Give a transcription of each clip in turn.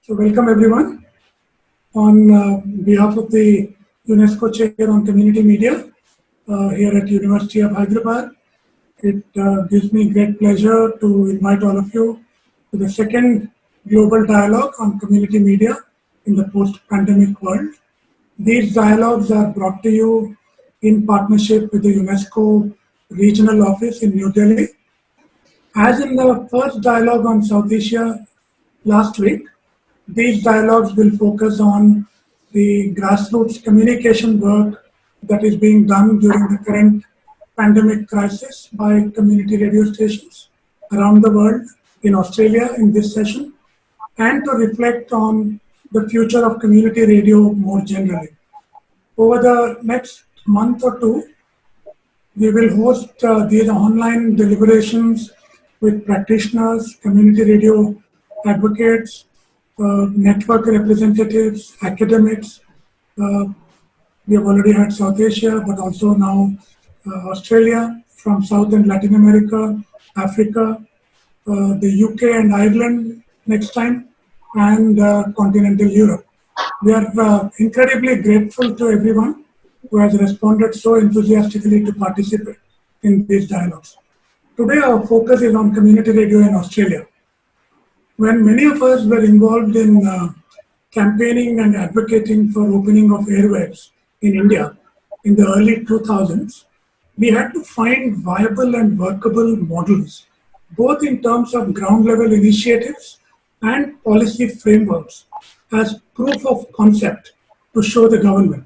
So welcome everyone on behalf of the UNESCO Chair on Community Media here at University of Hyderabad. It gives me great pleasure to invite all of you to the second global dialogue on community media in the post-pandemic world. These dialogues are brought to you in partnership with the UNESCO Regional Office in New Delhi. As in the first dialogue on South Asia last week, these dialogues will focus on the grassroots communication work that is being done during the current pandemic crisis by community radio stations around the world, in Australia in this session, and to reflect on the future of community radio more generally. Over the next month or two, we will host these online deliberations with practitioners, community radio advocates, network representatives, academics. We have already had South Asia, but also now Australia, from South and Latin America, Africa, the UK and Ireland next time, and continental Europe. We are incredibly grateful to everyone who has responded so enthusiastically to participate in these dialogues. Today our focus is on community radio in Australia. When many of us were involved in campaigning and advocating for opening of airwaves in India in the early 2000s, we had to find viable and workable models, both in terms of ground level initiatives and policy frameworks as proof of concept to show the government.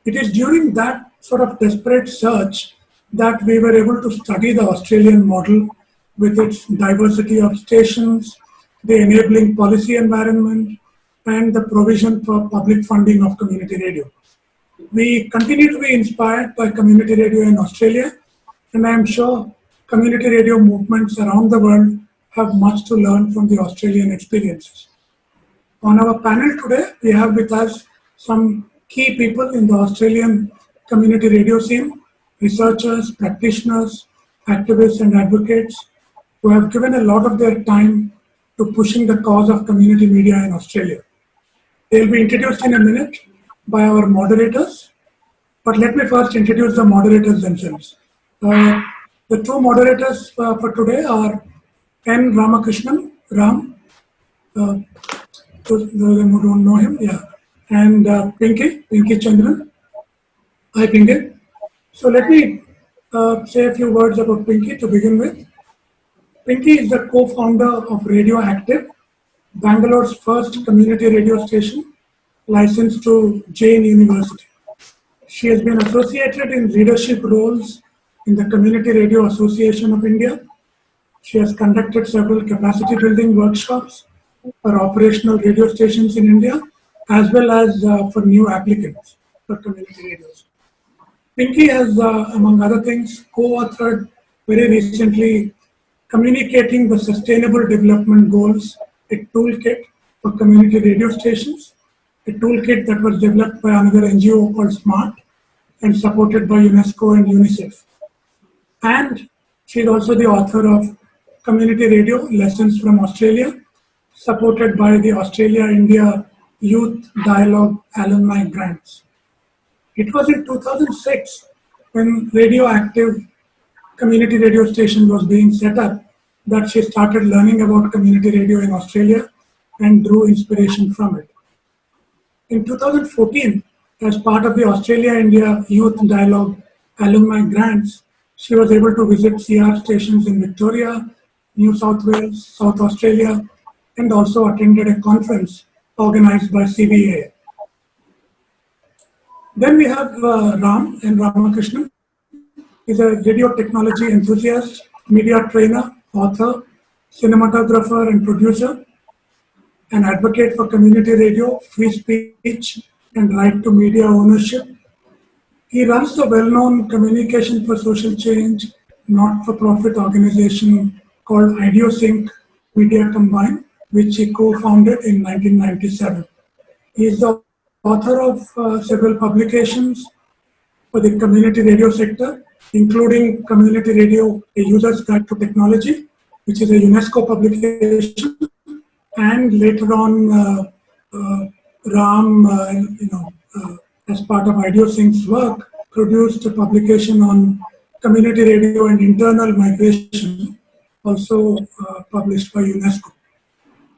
It is during that sort of desperate search that we were able to study the Australian model with its diversity of stations, the enabling policy environment, and the provision for public funding of community radio. We continue to be inspired by community radio in Australia, and I am sure community radio movements around the world have much to learn from the Australian experiences. On our panel today, we have with us some key people in the Australian community radio scene, researchers, practitioners, activists and advocates who have given a lot of their time to pushing the cause of community media in Australia. They'll be introduced in a minute by our moderators, but let me first introduce the moderators themselves. The two moderators for today are N. Ramakrishnan, Ram, those who don't know him, and Pinky Chandran. Hi Pinky. So let me say a few words about Pinky to begin with. Pinky is the co-founder of Radioactive, Bangalore's first community radio station licensed to Jain University. She has been associated in leadership roles in the Community Radio Association of India. She has conducted several capacity building workshops for operational radio stations in India, as well as for new applicants for community radios. Pinky has, among other things, co-authored very recently Communicating the Sustainable Development Goals, a toolkit for community radio stations, a toolkit that was developed by another NGO called SMART and supported by UNESCO and UNICEF. And she is also the author of Community Radio Lessons from Australia, supported by the Australia-India Youth Dialogue Alumni Grants. It was in 2006 when Radioactive community radio station was being set up that she started learning about community radio in Australia and drew inspiration from it. In 2014, as part of the Australia-India Youth Dialogue Alumni Grants, she was able to visit CR stations in Victoria, New South Wales, South Australia, and also attended a conference organized by CBAA. Then we have Ram and Ramakrishnan. He's a radio technology enthusiast, media trainer, author, cinematographer and producer, an advocate for community radio, free speech and right to media ownership. He runs the well-known Communication for Social Change not-for-profit organization called Ideosync Media Combined, which he co-founded in 1997. He is the author of several publications for the community radio sector, including Community Radio, A User's Guide to Technology, which is a UNESCO publication, and later on, Ram, as part of Ideosync's work, produced a publication on community radio and internal migration, also published by UNESCO.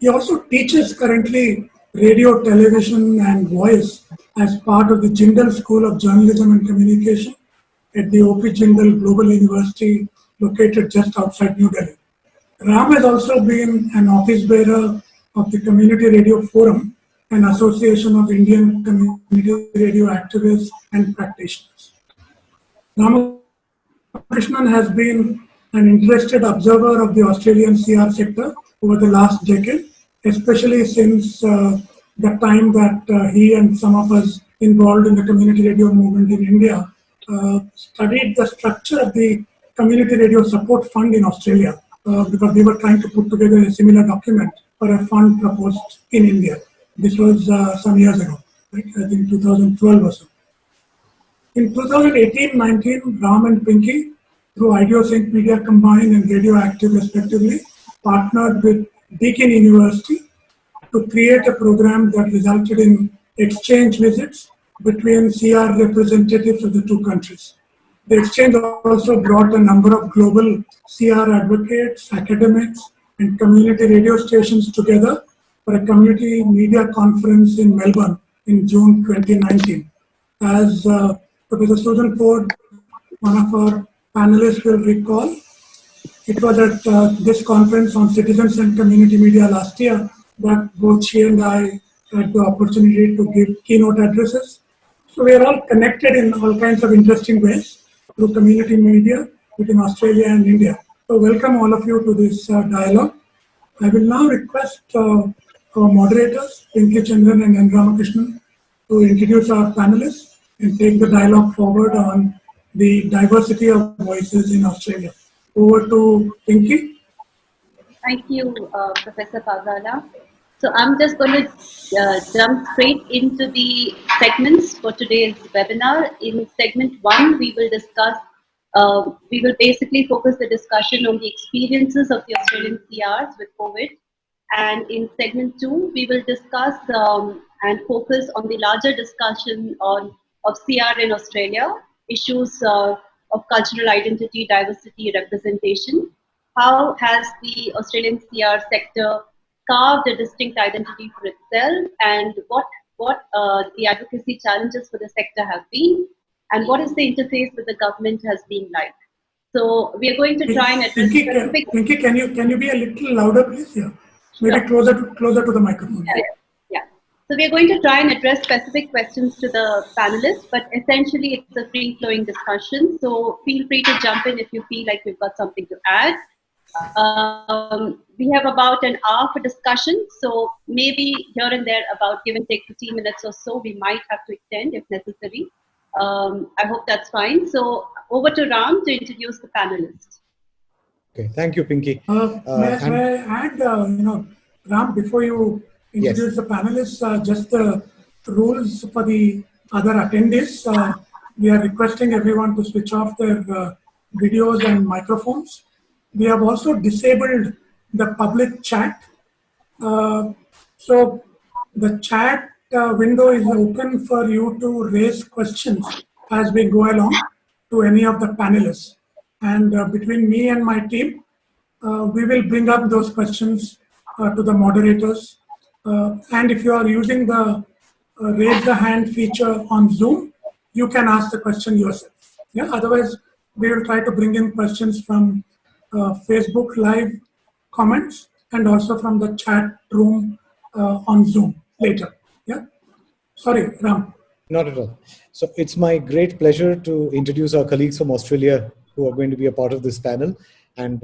He also teaches currently radio, television, and voice as part of the Jindal School of Journalism and Communication at the O.P. Jindal Global University, located just outside New Delhi. Ram has also been an office bearer of the Community Radio Forum, an association of Indian community radio activists and practitioners. Ramakrishnan has been an interested observer of the Australian CR sector over the last decade, especially since the time that he and some of us involved in the community radio movement in India studied the structure of the Community Radio Support Fund in Australia, because we were trying to put together a similar document for a fund proposed in India. This was some years ago, right? I think 2012 or so. In 2018-19, Ram and Pinky, through Ideosync Media Combined and Radioactive respectively, partnered with Deakin University to create a program that resulted in exchange visits between CR representatives of the two countries. The exchange also brought a number of global CR advocates, academics, and community radio stations together for a community media conference in Melbourne in June 2019. As Professor Susan Forde, one of our panelists, will recall, it was at this conference on citizens and community media last year that both she and I had the opportunity to give keynote addresses. So we are all connected in all kinds of interesting ways through community media between Australia and India. So welcome all of you to this dialogue. I will now request our moderators, Pinky, Chandran and N. Ramakrishnan, to introduce our panelists and take the dialogue forward on the diversity of voices in Australia. Over to Pinky. Thank you, Professor Pagala. So I'm just going to jump straight into the segments for today's webinar. In segment 1, we will discuss, we will basically focus the discussion on the experiences of the Australian CRs with COVID. And in segment 2, we will discuss and focus on the larger discussion of CR in Australia, issues of cultural identity, diversity, representation. How has the Australian CR sector carved a distinct identity for itself, and what the advocacy challenges for the sector have been, and what is the interface with the government has been like. So we are going to try and address specific... Pinky, can you be a little louder, please? Yeah. Maybe closer to the microphone. Yeah. So we are going to try and address specific questions to the panelists, but essentially it's a free-flowing discussion. So feel free to jump in if you feel like you've got something to add. We have about an hour for discussion, so maybe here and there about give and take 15 minutes or so, we might have to extend if necessary. I hope that's fine. So over to Ram to introduce the panelists. Okay, thank you, Pinky. May I add, Ram, before you introduce the panelists, just the rules for the other attendees. We are requesting everyone to switch off their videos and microphones. We have also disabled the public chat. So the chat window is open for you to raise questions as we go along to any of the panelists. And between me and my team, we will bring up those questions to the moderators. And if you are using the raise the hand feature on Zoom, you can ask the question yourself. Yeah. Otherwise, we will try to bring in questions from Facebook Live comments and also from the chat room on Zoom later. Yeah. Sorry, Ram. Not at all. So it's my great pleasure to introduce our colleagues from Australia who are going to be a part of this panel. And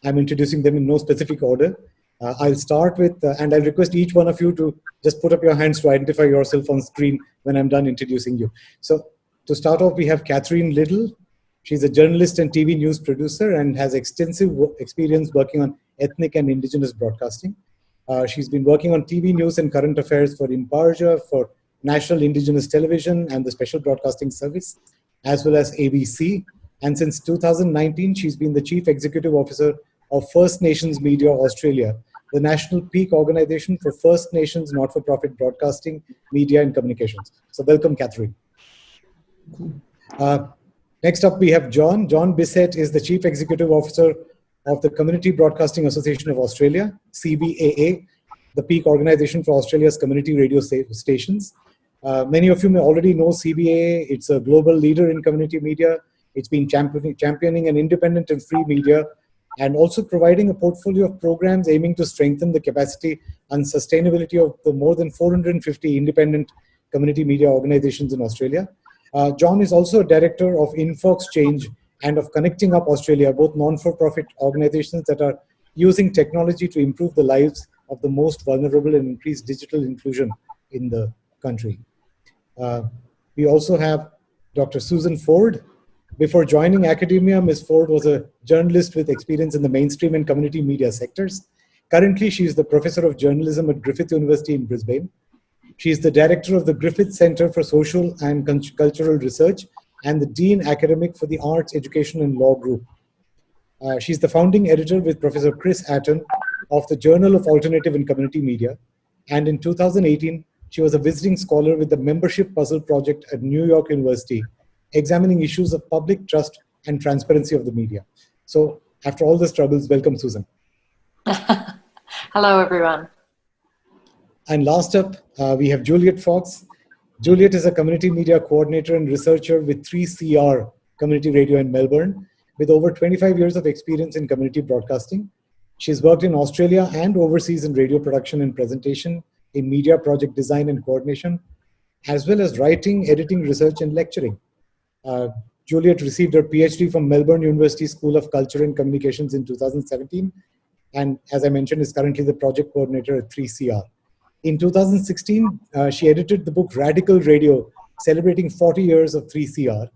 I'm introducing them in no specific order. I'll start with, and I'll request each one of you to just put up your hands to identify yourself on screen when I'm done introducing you. So to start off, we have Catherine Liddle. She's a journalist and TV news producer and has extensive experience working on ethnic and indigenous broadcasting. She's been working on TV news and current affairs for Imparja, for National Indigenous Television and the Special Broadcasting Service, as well as ABC. And since 2019, she's been the Chief Executive Officer of First Nations Media Australia, the national peak organization for First Nations not-for-profit broadcasting, media and communications. So welcome, Catherine. Next up, we have John. John Bisset is the Chief Executive Officer of the Community Broadcasting Association of Australia, CBAA, the peak organization for Australia's community radio stations. Many of you may already know CBAA. It's a global leader in community media. It's been championing an independent and free media, and also providing a portfolio of programs aiming to strengthen the capacity and sustainability of the more than 450 independent community media organizations in Australia. John is also a director of Infox Change and of Connecting Up Australia, both non-for-profit organizations that are using technology to improve the lives of the most vulnerable and increase digital inclusion in the country. We also have Dr. Susan Forde. Before joining academia, Ms. Forde was a journalist with experience in the mainstream and community media sectors. Currently, she is the professor of journalism at Griffith University in Brisbane. She is the director of the Griffith Centre for Social and Cultural Research and the Dean Academic for the Arts, Education and Law Group. She's the founding editor with Professor Chris Atton of the Journal of Alternative and Community Media. And in 2018, she was a visiting scholar with the Membership Puzzle Project at New York University, examining issues of public trust and transparency of the media. So after all the struggles, welcome, Susan. Hello, everyone. And last up, we have Juliet Fox. Juliet is a community media coordinator and researcher with 3CR Community Radio in Melbourne, with over 25 years of experience in community broadcasting. She's worked in Australia and overseas in radio production and presentation, in media project design and coordination, as well as writing, editing, research, and lecturing. Juliet received her PhD from Melbourne University School of Culture and Communications in 2017, and as I mentioned, is currently the project coordinator at 3CR. In 2016, she edited the book Radical Radio, celebrating 40 years of 3CR,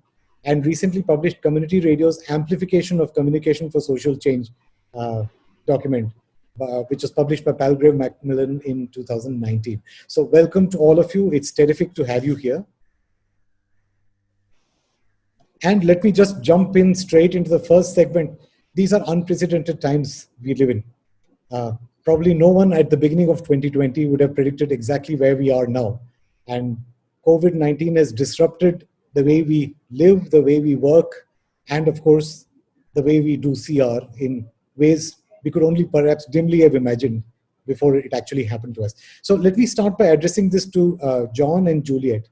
and recently published Community Radio's Amplification of Communication for Social Change document, which was published by Palgrave Macmillan in 2019. So welcome to all of you. It's terrific to have you here. And let me just jump in straight into the first segment. These are unprecedented times we live in. Probably no one at the beginning of 2020 would have predicted exactly where we are now. And COVID-19 has disrupted the way we live, the way we work, and of course, the way we do CR in ways we could only perhaps dimly have imagined before it actually happened to us. So let me start by addressing this to John and Juliet.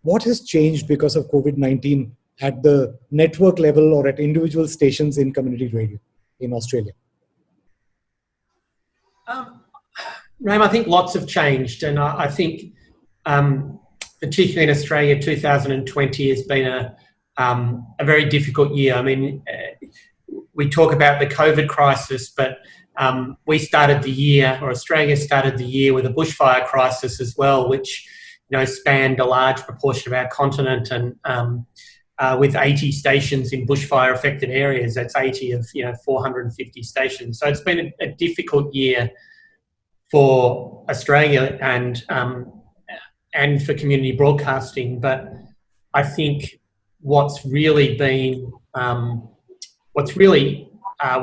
What has changed because of COVID-19 at the network level or at individual stations in community radio in Australia? Ram, I think lots have changed, and I think particularly in Australia, 2020 has been a very difficult year. I mean, we talk about the COVID crisis, but we started the year, or Australia started the year, with a bushfire crisis as well, which spanned a large proportion of our continent, and with 80 stations in bushfire affected areas. That's 80 of 450 stations. So it's been a difficult year for Australia and for community broadcasting. But I think what's really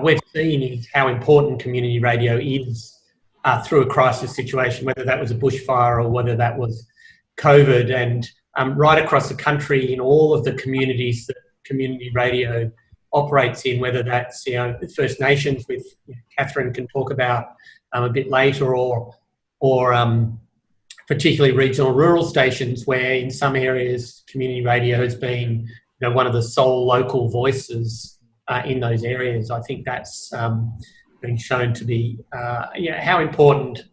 we've seen is how important community radio is through a crisis situation, whether that was a bushfire or whether that was COVID, and right across the country in all of the communities that community radio operates in, whether that's First Nations, with Catherine can talk about a bit later, or particularly regional rural stations, where in some areas community radio has been one of the sole local voices in those areas. I think that's been shown to be how important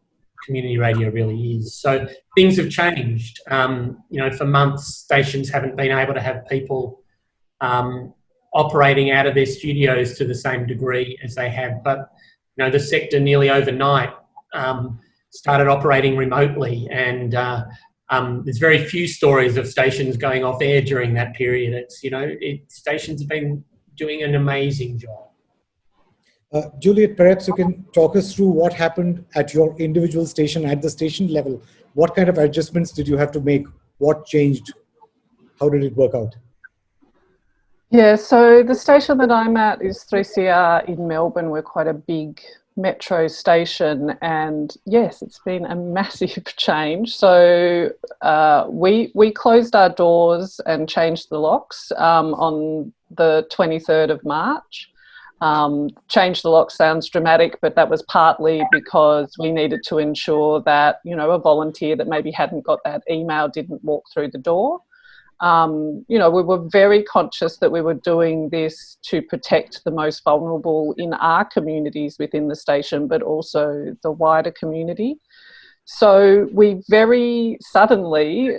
community radio really is. So things have changed. For months, stations haven't been able to have people operating out of their studios to the same degree as they have. But the sector nearly overnight started operating remotely, and there's very few stories of stations going off air during that period. It's stations have been doing an amazing job. Juliet, perhaps you can talk us through what happened at your individual station, at the station level. What kind of adjustments did you have to make? What changed? How did it work out? Yeah, so the station that I'm at is 3CR in Melbourne. We're quite a big metro station, and yes, it's been a massive change. So we closed our doors and changed the locks on the 23rd of March. Change the lock sounds dramatic, but that was partly because we needed to ensure that, you know, a volunteer that maybe hadn't got that email didn't walk through the door. You know, we were very conscious that we were doing this to protect the most vulnerable in our communities within the station, but also the wider community. So we very suddenly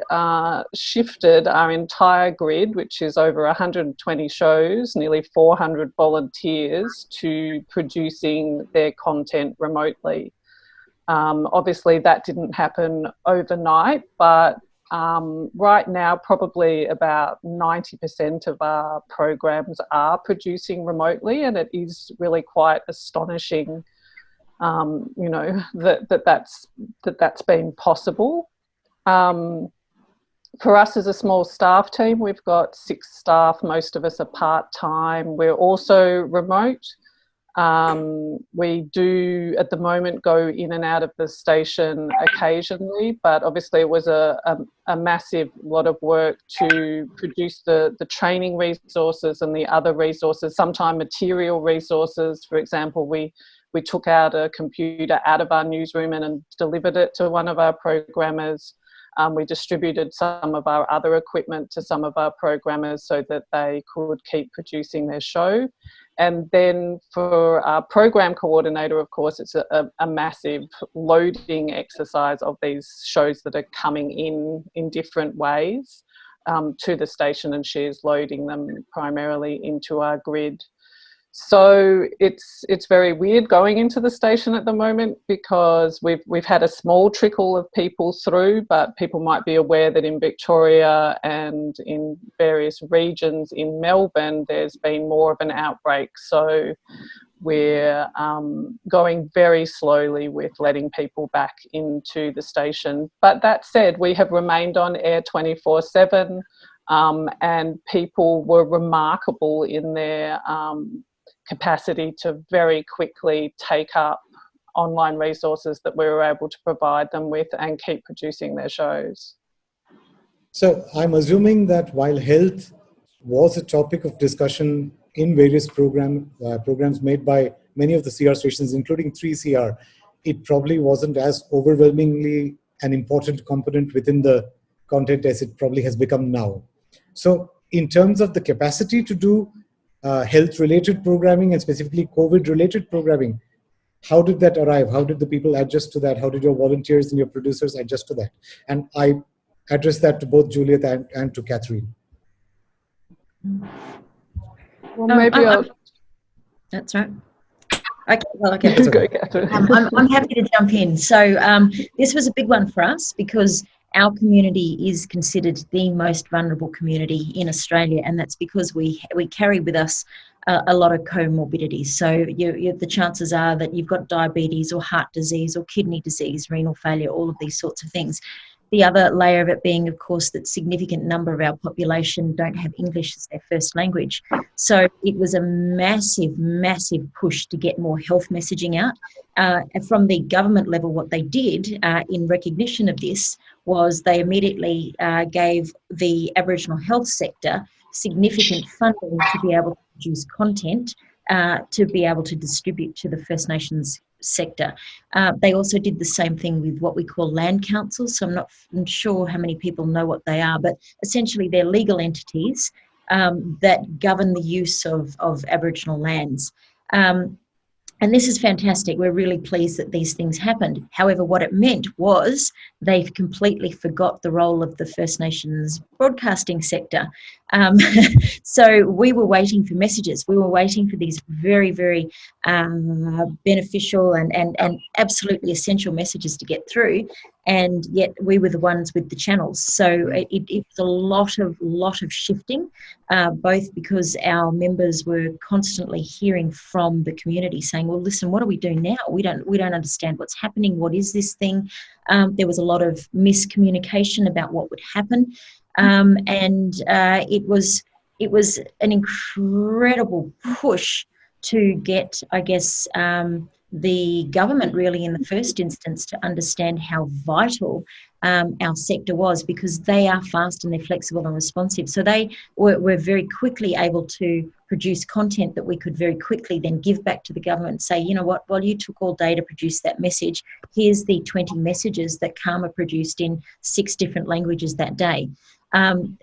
shifted our entire grid, which is over 120 shows, nearly 400 volunteers, to producing their content remotely. Obviously, that didn't happen overnight, but right now, probably about 90% of our programs are producing remotely, and it is really quite astonishing, you know, that's been possible. For us as a small staff team, we've got 6 staff. Most of us are part-time. We're also remote. We do, at the moment, go in and out of the station occasionally, but obviously it was a massive lot of work to produce the training resources and the other resources, sometimes material resources. For example, we took out a computer out of our newsroom and delivered it to one of our programmers. We distributed some of our other equipment to some of our programmers so that they could keep producing their show. And then for our program coordinator, of course, it's a massive loading exercise of these shows that are coming in different ways to the station, and she is loading them primarily into our grid. So it's very weird going into the station at the moment, because we've had a small trickle of people through, but people might be aware that in Victoria and in various regions in Melbourne, there's been more of an outbreak. So we're going very slowly with letting people back into the station. But that said, we have remained on air 24/7, and people were remarkable in their capacity to very quickly take up online resources that we were able to provide them with and keep producing their shows. So I'm assuming that while health was a topic of discussion in various programs made by many of the CR stations, including 3CR, it probably wasn't as overwhelmingly an important component within the content as it probably has become now. So in terms of the capacity to do health-related programming and specifically COVID-related programming, how did that arrive? How did the people adjust to that? How did your volunteers and your producers adjust to that? And I address that to both Juliet and to Catherine. Well, maybe that's right. Okay, well, okay. Go, Catherine. I'm happy to jump in. So this was a big one for us, because our community is considered the most vulnerable community in Australia, and that's because we carry with us a lot of comorbidities. So the chances are that you've got diabetes or heart disease or kidney disease, renal failure, all of these sorts of things. The other layer of it being, of course, that significant number of our population don't have English as their first language. So it was a massive, massive push to get more health messaging out. From the government level, what they did in recognition of this was they immediately gave the Aboriginal health sector significant funding to be able to produce content to be able to distribute to the First Nations sector. They also did the same thing with what we call land councils. So I'm sure how many people know what they are, but essentially they're legal entities that govern the use of Aboriginal lands. And this is fantastic. We're really pleased that these things happened. However, what it meant was they've completely forgot the role of the First Nations broadcasting sector. So we were waiting for messages. We were waiting for these very, very beneficial and absolutely essential messages to get through. And yet we were the ones with the channels. So it was a lot of shifting, both because our members were constantly hearing from the community saying, well, listen, what do we do now? We don't understand what's happening. What is this thing? There was a lot of miscommunication about what would happen. And it was an incredible push to get, I guess, the government really in the first instance to understand how vital our sector was, because they are fast and they're flexible and responsive. So they were very quickly able to produce content that we could very quickly then give back to the government and say, you know what, well, you took all day to produce that message. Here's the 20 messages that Karma produced in 6 different languages that day.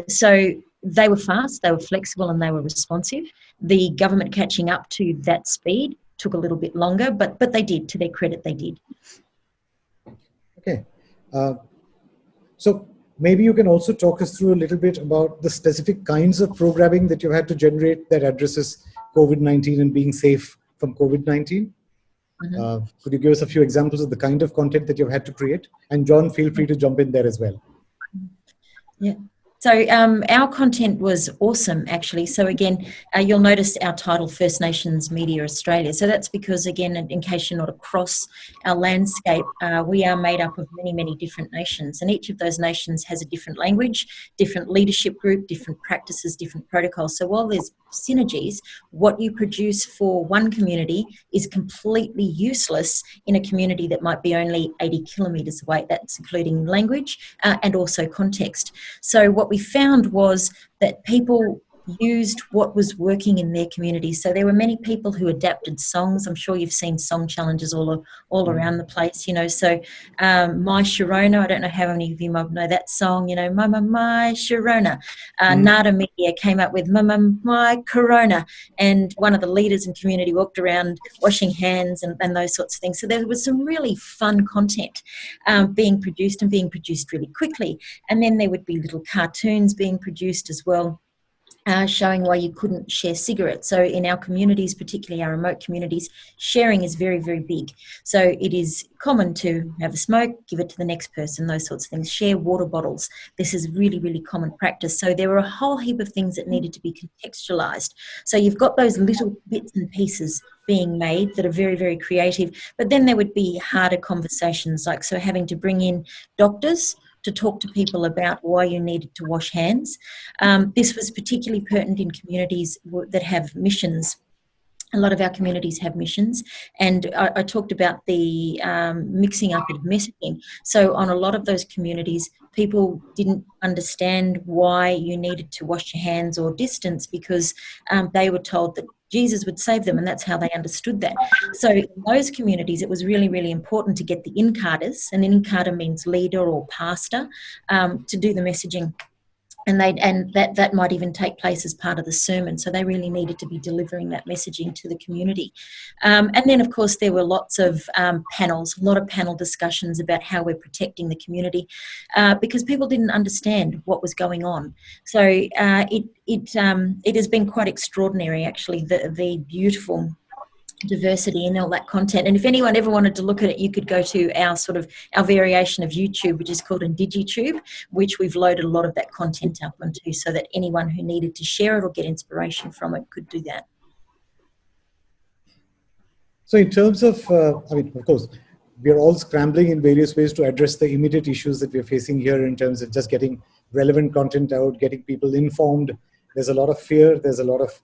So they were fast, they were flexible, and they were responsive. The government catching up to that speed took a little bit longer, but they did. To their credit, they did. Okay. So maybe you can also talk us through a little bit about the specific kinds of programming that you had to generate that addresses COVID-19 and being safe from COVID-19. Mm-hmm. Could you give us a few examples of the kind of content that you've had to create? And John, feel free to jump in there as well. Yeah. So our content was awesome, actually. So again, you'll notice our title, First Nations Media Australia. So that's because, again, in case you're not across our landscape, we are made up of many, many different nations. And each of those nations has a different language, different leadership group, different practices, different protocols. So while there's synergies, what you produce for one community is completely useless in a community that might be only 80 kilometres away. That's including language and also context. So what we found was that people used what was working in their community. So there were many people who adapted songs. I'm sure you've seen song challenges all around the place, you know. So My Sharona, I don't know how many of you might know that song, you know, My Sharona. Nada Media came up with My Corona, and one of the leaders in community walked around washing hands and those sorts of things. So there was some really fun content being produced really quickly. And then there would be little cartoons being produced as well, showing why you couldn't share cigarettes. So in our communities, particularly our remote communities, sharing is very, very big. So it is common to have a smoke, give it to the next person, those sorts of things. Share water bottles. This is really, really common practice. So there were a whole heap of things that needed to be contextualised. So you've got those little bits and pieces being made that are very, very creative. But then there would be harder conversations, like so having to bring in doctors to talk to people about why you needed to wash hands. This was particularly pertinent in communities that have missions. A lot of our communities have missions, and I talked about the mixing up of messaging. So on a lot of those communities, people didn't understand why you needed to wash your hands or distance, because they were told that Jesus would save them, and that's how they understood that. So in those communities, it was really, really important to get the in-carders, and in-carder means leader or pastor, to do the messaging. And that might even take place as part of the sermon. So they really needed to be delivering that messaging to the community. And then, of course, there were lots of panels, a lot of panel discussions about how we're protecting the community, because people didn't understand what was going on. So it has been quite extraordinary, actually, the beautiful diversity in all that content. And if anyone ever wanted to look at it, you could go to our variation of YouTube, which is called IndigiTube, which we've loaded a lot of that content up onto, so that anyone who needed to share it or get inspiration from it could do that. So in terms of, I mean, of course, we're all scrambling in various ways to address the immediate issues that we're facing here in terms of just getting relevant content out, getting people informed. There's a lot of fear. There's a lot of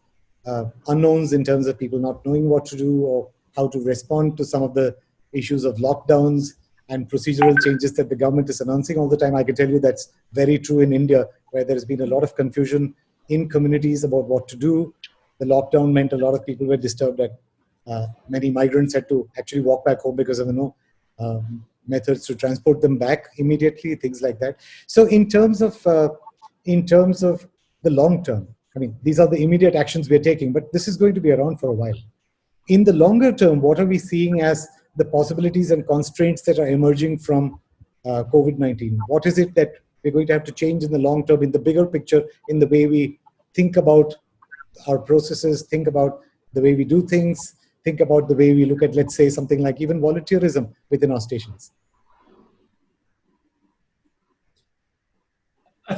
unknowns in terms of people not knowing what to do or how to respond to some of the issues of lockdowns and procedural changes that the government is announcing all the time. I can tell you that's very true in India, where there's been a lot of confusion in communities about what to do. The lockdown meant a lot of people were disturbed, that many migrants had to actually walk back home because of no methods to transport them back immediately, things like that. So in terms of the long term, I mean, these are the immediate actions we're taking, but this is going to be around for a while. In the longer term, what are we seeing as the possibilities and constraints that are emerging from COVID-19? What is it that we're going to have to change in the long term, in the bigger picture, in the way we think about our processes, think about the way we do things, think about the way we look at, let's say, something like even volunteerism within our stations? I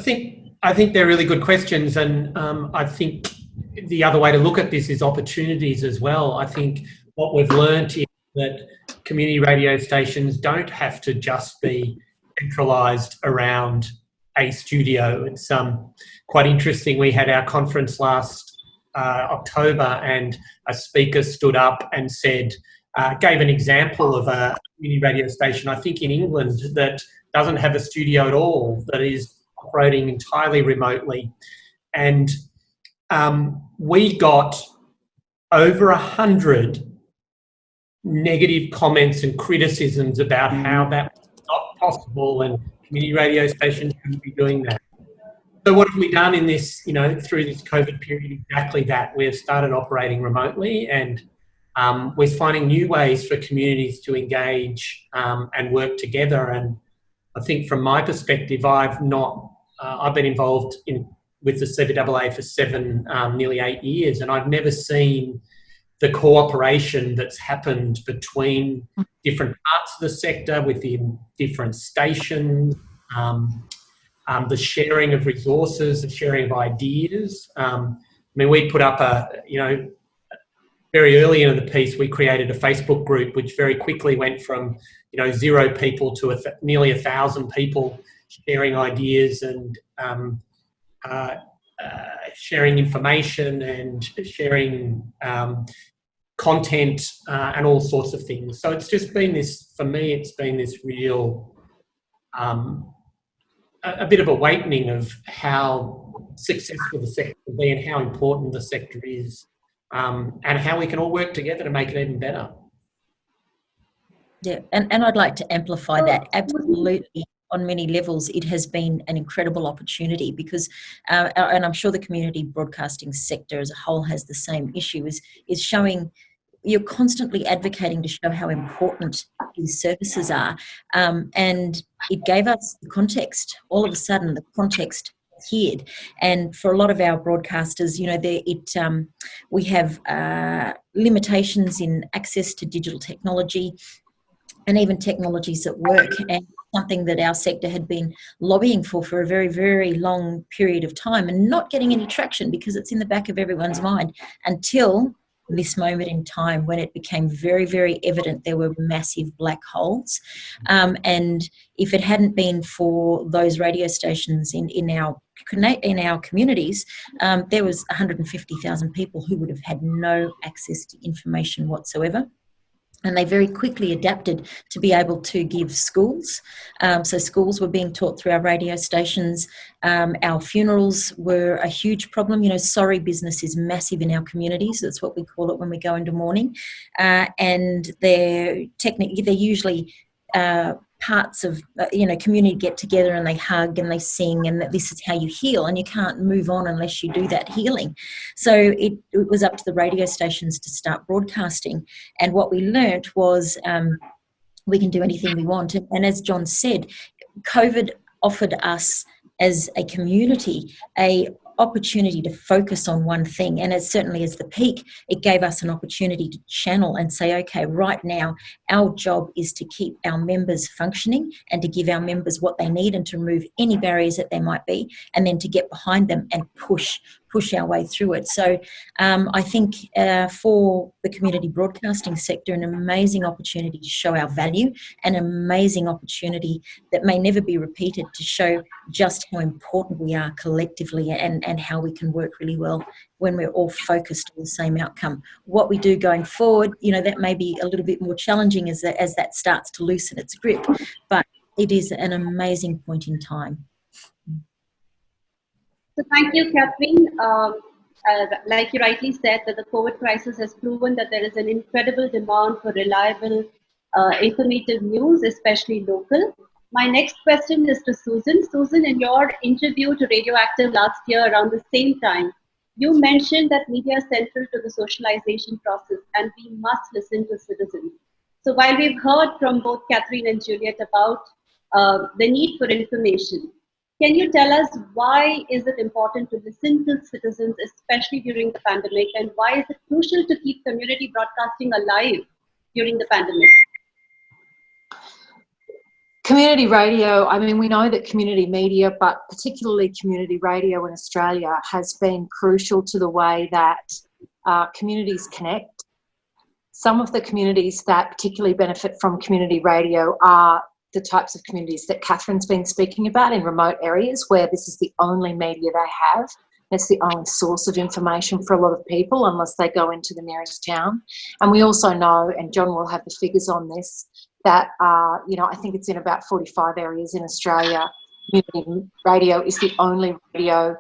think they're really good questions, and I think the other way to look at this is opportunities as well. I think what we've learnt is that community radio stations don't have to just be centralised around a studio. It's quite interesting. We had our conference last October, and a speaker stood up and said, gave an example of a community radio station, I think in England, that doesn't have a studio at all, that is operating entirely remotely. And we got over 100 negative comments and criticisms about how that was not possible and community radio stations shouldn't be doing that. So what have we done in this, through this COVID period? Exactly that. We've started operating remotely, and we're finding new ways for communities to engage and work together. And I think from my perspective, I've been involved with the CBAA for nearly 8 years, and I've never seen the cooperation that's happened between different parts of the sector, within different stations, the sharing of resources, the sharing of ideas. We put up very early in the piece, we created a Facebook group, which very quickly went from, 0 people to nearly 1,000 people sharing ideas and sharing information and sharing content and all sorts of things. So it's just been this, for me, it's been this real, a bit of awakening of how successful the sector can be and how important the sector is, and how we can all work together to make it even better. Yeah, and I'd like to amplify that. Absolutely, on many levels, it has been an incredible opportunity because, and I'm sure the community broadcasting sector as a whole has the same issue, is showing, you're constantly advocating to show how important these services are. And it gave us the context. All of a sudden, the context appeared. And for a lot of our broadcasters, we have limitations in access to digital technology and even technologies at work, and something that our sector had been lobbying for a very, very long period of time and not getting any traction because it's in the back of everyone's mind until this moment in time when it became very, very evident there were massive black holes. And if it hadn't been for those radio stations in our communities, there was 150,000 people who would have had no access to information whatsoever. And they very quickly adapted to be able to give schools. So schools were being taught through our radio stations. Our funerals were a huge problem. Sorry business is massive in our communities. That's what we call it when we go into mourning. And they're usually parts of, community get together and they hug and they sing, and that this is how you heal, and you can't move on unless you do that healing. So it was up to the radio stations to start broadcasting. And what we learnt was we can do anything we want. And as John said, COVID offered us as a community a opportunity to focus on one thing, and as certainly as the peak, it gave us an opportunity to channel and say, okay, right now our job is to keep our members functioning and to give our members what they need and to remove any barriers that there might be, and then to get behind them and push our way through it. So I think for the community broadcasting sector, an amazing opportunity to show our value, an amazing opportunity that may never be repeated to show just how important we are collectively and how we can work really well when we're all focused on the same outcome. What we do going forward, that may be a little bit more challenging as that starts to loosen its grip, but it is an amazing point in time. So thank you, Catherine. Like you rightly said, that the COVID crisis has proven that there is an incredible demand for reliable, informative news, especially local. My next question is to Susan. Susan, in your interview to Radioactive last year around the same time, you mentioned that media is central to the socialization process and we must listen to citizens. So while we've heard from both Catherine and Juliet about the need for information, can you tell us why is it important to listen to citizens, especially during the pandemic, and why is it crucial to keep community broadcasting alive during the pandemic? Community radio, we know that community media, but particularly community radio in Australia, has been crucial to the way that communities connect. Some of the communities that particularly benefit from community radio are the types of communities that Catherine's been speaking about in remote areas where this is the only media they have. It's the only source of information for a lot of people unless they go into the nearest town. And we also know, and John will have the figures on this, that, you know, I think it's in about 45 areas in Australia. Community radio is the only radio,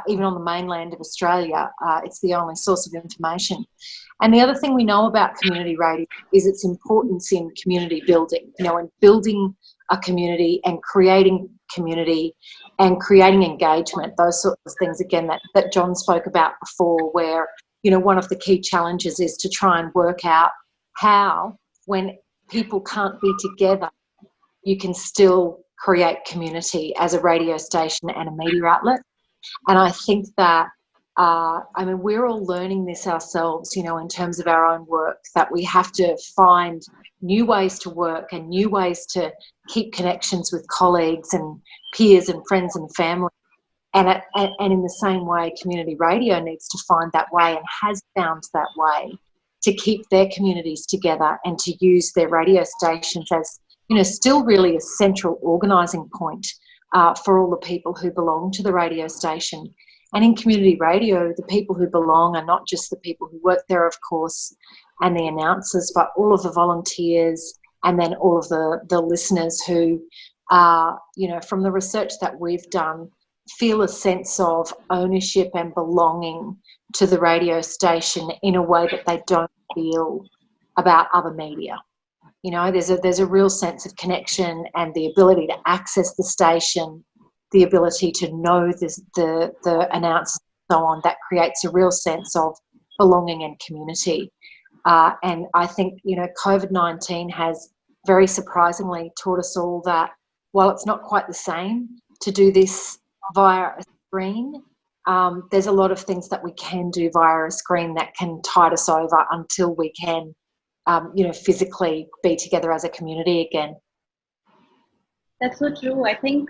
even on the mainland of Australia, it's the only source of information. And the other thing we know about community radio is its importance in community building, you know, in building a community and creating engagement, those sorts of things, again, that John spoke about before, where, you know, one of the key challenges is to try and work out how, when people can't be together, you can still create community as a radio station and a media outlet. And I think that, I mean, we're all learning this ourselves, you know, in terms of our own work, that we have to find new ways to work and new ways to keep connections with colleagues and peers and friends and family. And in the same way, community radio needs to find that way and has found that way to keep their communities together and to use their radio stations as, you know, still really a central organising point for all the people who belong to the radio station. And in community radio, the people who belong are not just the people who work there, of course, and the announcers, but all of the volunteers and then all of the listeners who, you know, from the research that we've done, feel a sense of ownership and belonging to the radio station in a way that they don't feel about other media. You know, there's a real sense of connection and the ability to access the station, the ability to know the announcers and so on, that creates a real sense of belonging and community. And I think, you know, COVID-19 has very surprisingly taught us all that while it's not quite the same to do this via a screen, there's a lot of things that we can do via a screen that can tide us over until we can, you know, physically be together as a community again. That's so true. I think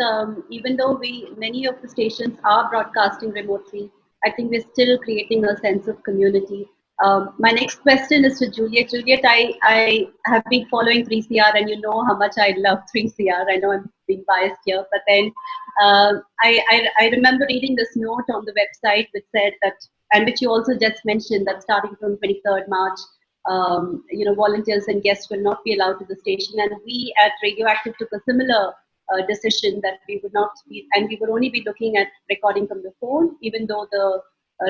even though many of the stations are broadcasting remotely, I think we're still creating a sense of community. My next question is to Juliet. Juliet, I have been following 3CR and you know how much I love 3CR. I know I'm being biased here, but then I remember reading this note on the website which said that, and which you also just mentioned, that starting from 23rd March, you know, volunteers and guests will not be allowed to the station. And we at Radioactive took a similar decision that we would not be, and we would only be looking at recording from the phone, even though the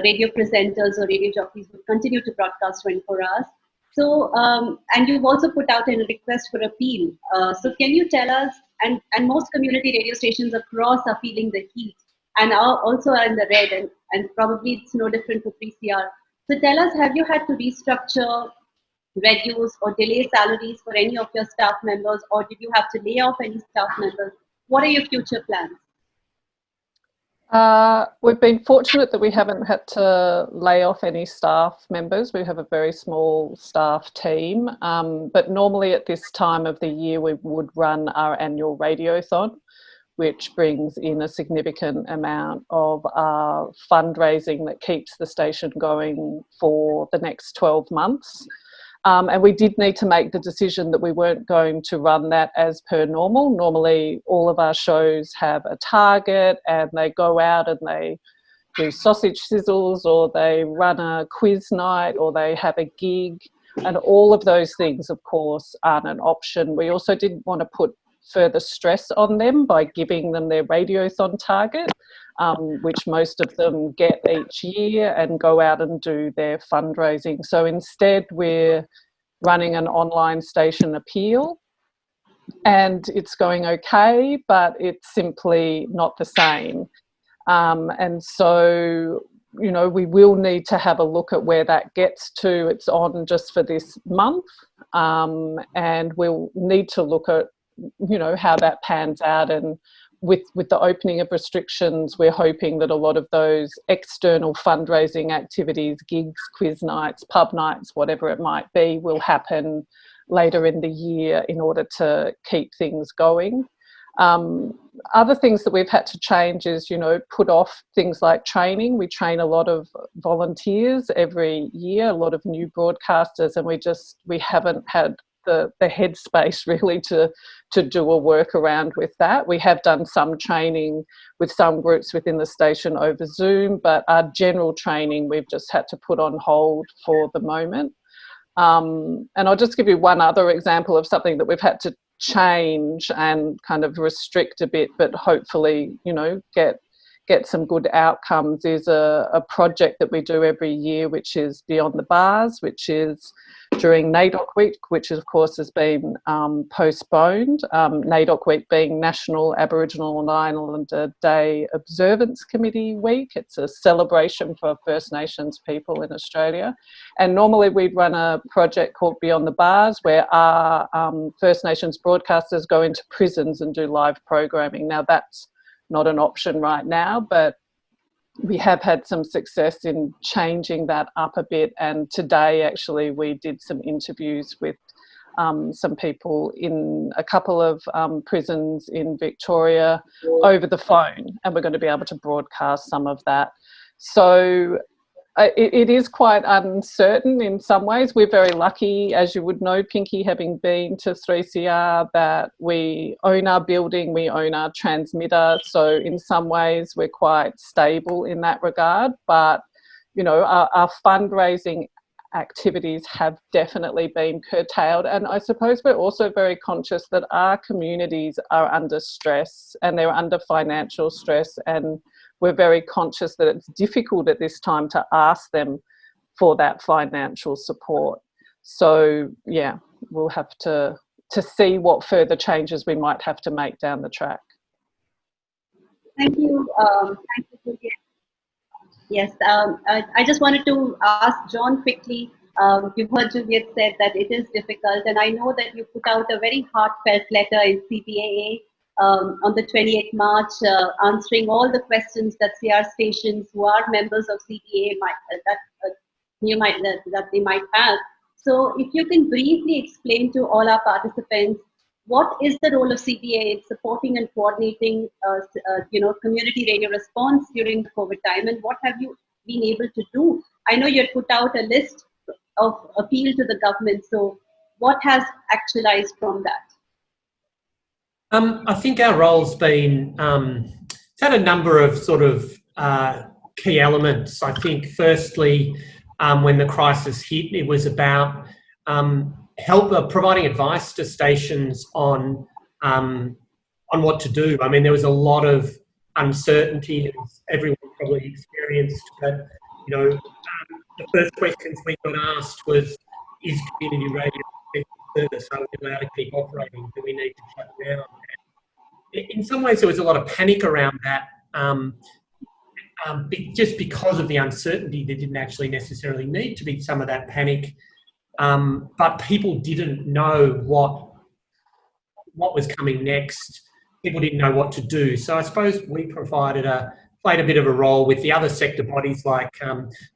radio presenters or radio jockeys would continue to broadcast 24 hours. So, and you've also put out a request for appeal. So can you tell us, and most community radio stations across are feeling the heat and are also in the red, and probably it's no different for 3CR. So tell us, have you had to restructure, reduce or delay salaries for any of your staff members, or did you have to lay off any staff members? What are your future plans? We've been fortunate that we haven't had to lay off any staff members. We have a very small staff team, but normally at this time of the year we would run our annual radiothon, which brings in a significant amount of fundraising that keeps the station going for the next 12 months. And we did need to make the decision that we weren't going to run that as per normal. Normally, all of our shows have a target and they go out and they do sausage sizzles, or they run a quiz night, or they have a gig. And all of those things, of course, aren't an option. We also didn't want to put further stress on them by giving them their radiothon target, which most of them get each year, and go out and do their fundraising. So instead we're running an online station appeal, and it's going okay, but it's simply not the same. And so, you know, we will need to have a look at where that gets to. It's on just for this month, and we'll need to look at, you know, how that pans out. And with the opening of restrictions, we're hoping that a lot of those external fundraising activities, gigs, quiz nights, pub nights, whatever it might be, will happen later in the year in order to keep things going. Other things that we've had to change is, you know, put off things like training. We train a lot of volunteers every year, a lot of new broadcasters, and we haven't had the headspace really to do a workaround with that. We have done some training with some groups within the station over Zoom, but our general training we've just had to put on hold for the moment. And I'll just give you one other example of something that we've had to change and kind of restrict a bit, but hopefully, you know, get some good outcomes, is a project that we do every year, which is Beyond the Bars, which is during NAIDOC Week, which of course has been postponed. NAIDOC Week being National Aboriginal and Islander Day Observance Committee Week. It's a celebration for First Nations people in Australia. And normally we'd run a project called Beyond the Bars, where our First Nations broadcasters go into prisons and do live programming. Now that's not an option right now, but we have had some success in changing that up a bit. And today, actually, we did some interviews with some people in a couple of prisons in Victoria over the phone, and we're going to be able to broadcast some of that. So it is quite uncertain in some ways. We're very lucky, as you would know, Pinky, having been to 3CR, that we own our building, we own our transmitter. So in some ways we're quite stable in that regard. But, you know, our fundraising activities have definitely been curtailed. And I suppose we're also very conscious that our communities are under stress, and they're under financial stress, and we're very conscious that it's difficult at this time to ask them for that financial support. So, yeah, we'll have to see what further changes we might have to make down the track. Thank you, Juliet. Yes, I just wanted to ask John quickly. You've heard Juliet said that it is difficult, and I know that you put out a very heartfelt letter in CBAA on the 28th March, answering all the questions that CR stations who are members of CBAA that they might have. So if you can briefly explain to all our participants, what is the role of CBAA in supporting and coordinating, community radio response during the COVID time, and what have you been able to do? I know you had put out a list of appeal to the government, so what has actualized from that? I think our role's been, it's had a number of sort of key elements. I think firstly, when the crisis hit, it was about providing advice to stations on what to do. I mean, there was a lot of uncertainty, as everyone probably experienced, but, you know, the first questions we got asked was, is community radio service, are we allowed to keep operating? Do we need to shut down? And in some ways, there was a lot of panic around that, just because of the uncertainty. There didn't actually necessarily need to be some of that panic, but people didn't know what was coming next. People didn't know what to do. So I suppose we played a bit of a role with the other sector bodies like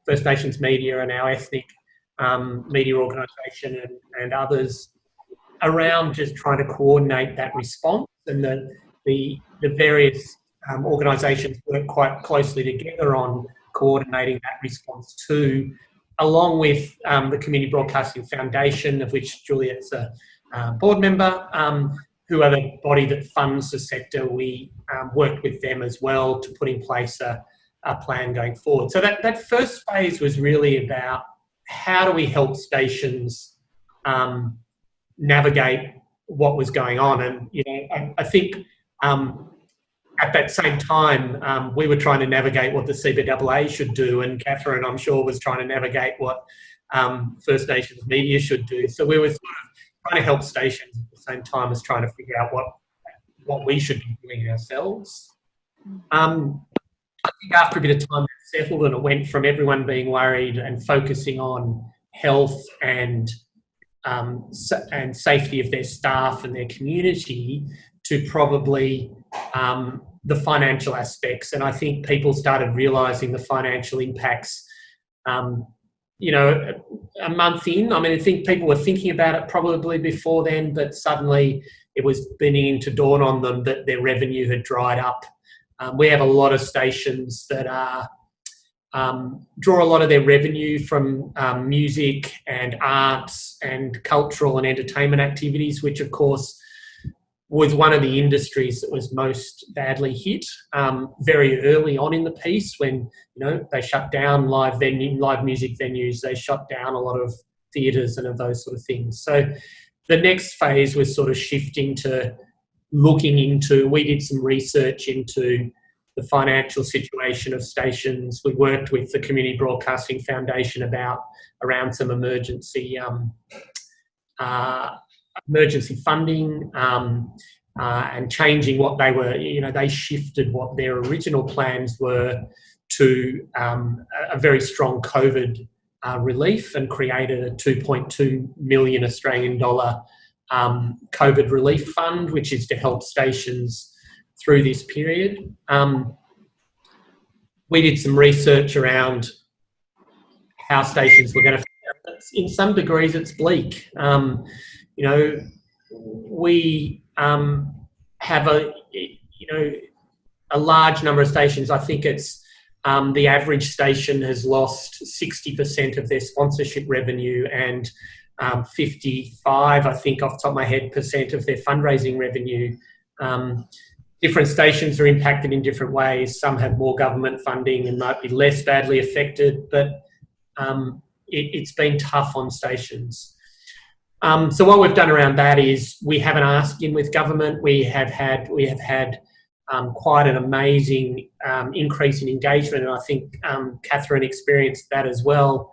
First Nations Media and our ethnic media organisation and others around just trying to coordinate that response, and the various organisations work quite closely together on coordinating that response too, along with the Community Broadcasting Foundation, of which Juliet's a board member, who are the body that funds the sector. We worked with them as well to put in place a plan going forward. So that first phase was really about how do we help stations navigate what was going on. And, you know, I think at that same time, we were trying to navigate what the CBAA should do, and Catherine, I'm sure, was trying to navigate what First Nations media should do. So we were sort of trying to help stations at the same time as trying to figure out what we should be doing ourselves. I think after a bit of time it settled, and it went from everyone being worried and focusing on health and safety of their staff and their community to probably the financial aspects. And I think people started realising the financial impacts, you know, a month in. I mean, I think people were thinking about it probably before then, but suddenly it was beginning to dawn on them that their revenue had dried up. We have a lot of stations that are draw a lot of their revenue from music and arts and cultural and entertainment activities, which of course was one of the industries that was most badly hit very early on in the piece, when they shut down live music venues, they shut down a lot of theatres and of those sort of things. So the next phase was sort of shifting to looking into, we did some research into the financial situation of stations. We worked with the Community Broadcasting Foundation around some emergency funding and changing what they were. They shifted what their original plans were to a very strong COVID relief, and created a 2.2 million Australian dollar COVID relief fund, which is to help stations through this period. We did some research around how stations were going to. In some degrees, it's bleak. We have a large number of stations. I think it's the average station has lost 60% of their sponsorship revenue and 55, I think, off the top of my head, % of their fundraising revenue. Different stations are impacted in different ways. Some have more government funding and might be less badly affected, but it's been tough on stations. So what we've done around that is we have an ask in with government. We have had quite an amazing increase in engagement, and I think Catherine experienced that as well,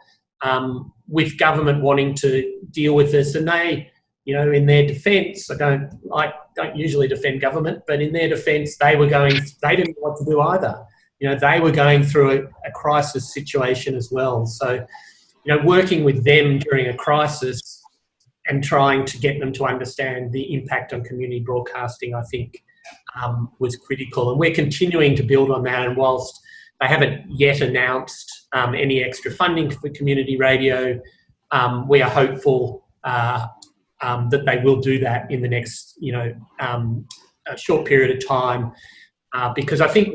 with government wanting to deal with this. And they, in their defence, I don't usually defend government, but in their defence, they didn't know what to do either. They were going through a crisis situation as well. So, working with them during a crisis and trying to get them to understand the impact on community broadcasting, I think, was critical. And we're continuing to build on that. And whilst they haven't yet announced any extra funding for community radio, we are hopeful that they will do that in the next, a short period of time, because I think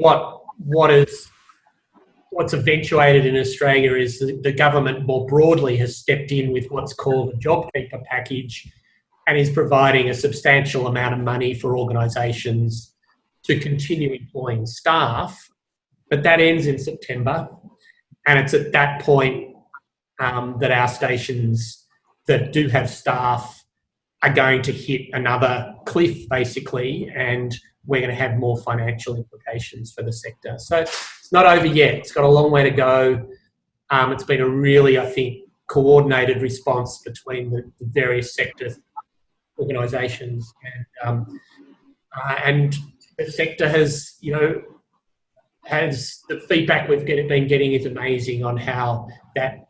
what's eventuated in Australia is the government more broadly has stepped in with what's called a JobKeeper package, and is providing a substantial amount of money for organisations to continue employing staff. But that ends in September, and it's at that point that our stations that do have staff are going to hit another cliff, basically, and we're going to have more financial implications for the sector. So it's not over yet. It's got a long way to go. It's been a really, I think, coordinated response between the various sector organisations, and the sector has, the feedback we've been getting is amazing on how that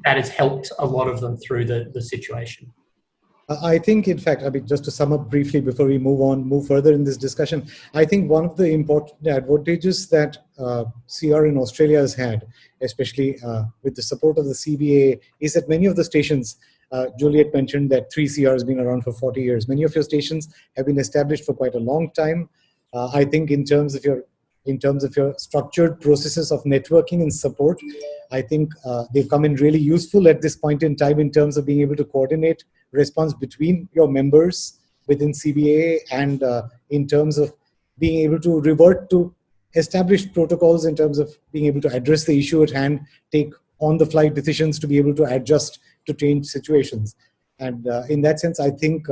has helped a lot of them through the situation. I think, in fact, just to sum up briefly before we move further in this discussion, I think one of the important advantages that CR in Australia has had, especially with the support of the CBAA, is that many of the stations, Juliet mentioned that 3CR has been around for 40 years. Many of your stations have been established for quite a long time. I think in terms of your structured processes of networking and support, I think they've come in really useful at this point in time in terms of being able to coordinate response between your members within CBAA, and in terms of being able to revert to established protocols in terms of being able to address the issue at hand, take on-the-fly decisions to be able to adjust to change situations. And in that sense, I think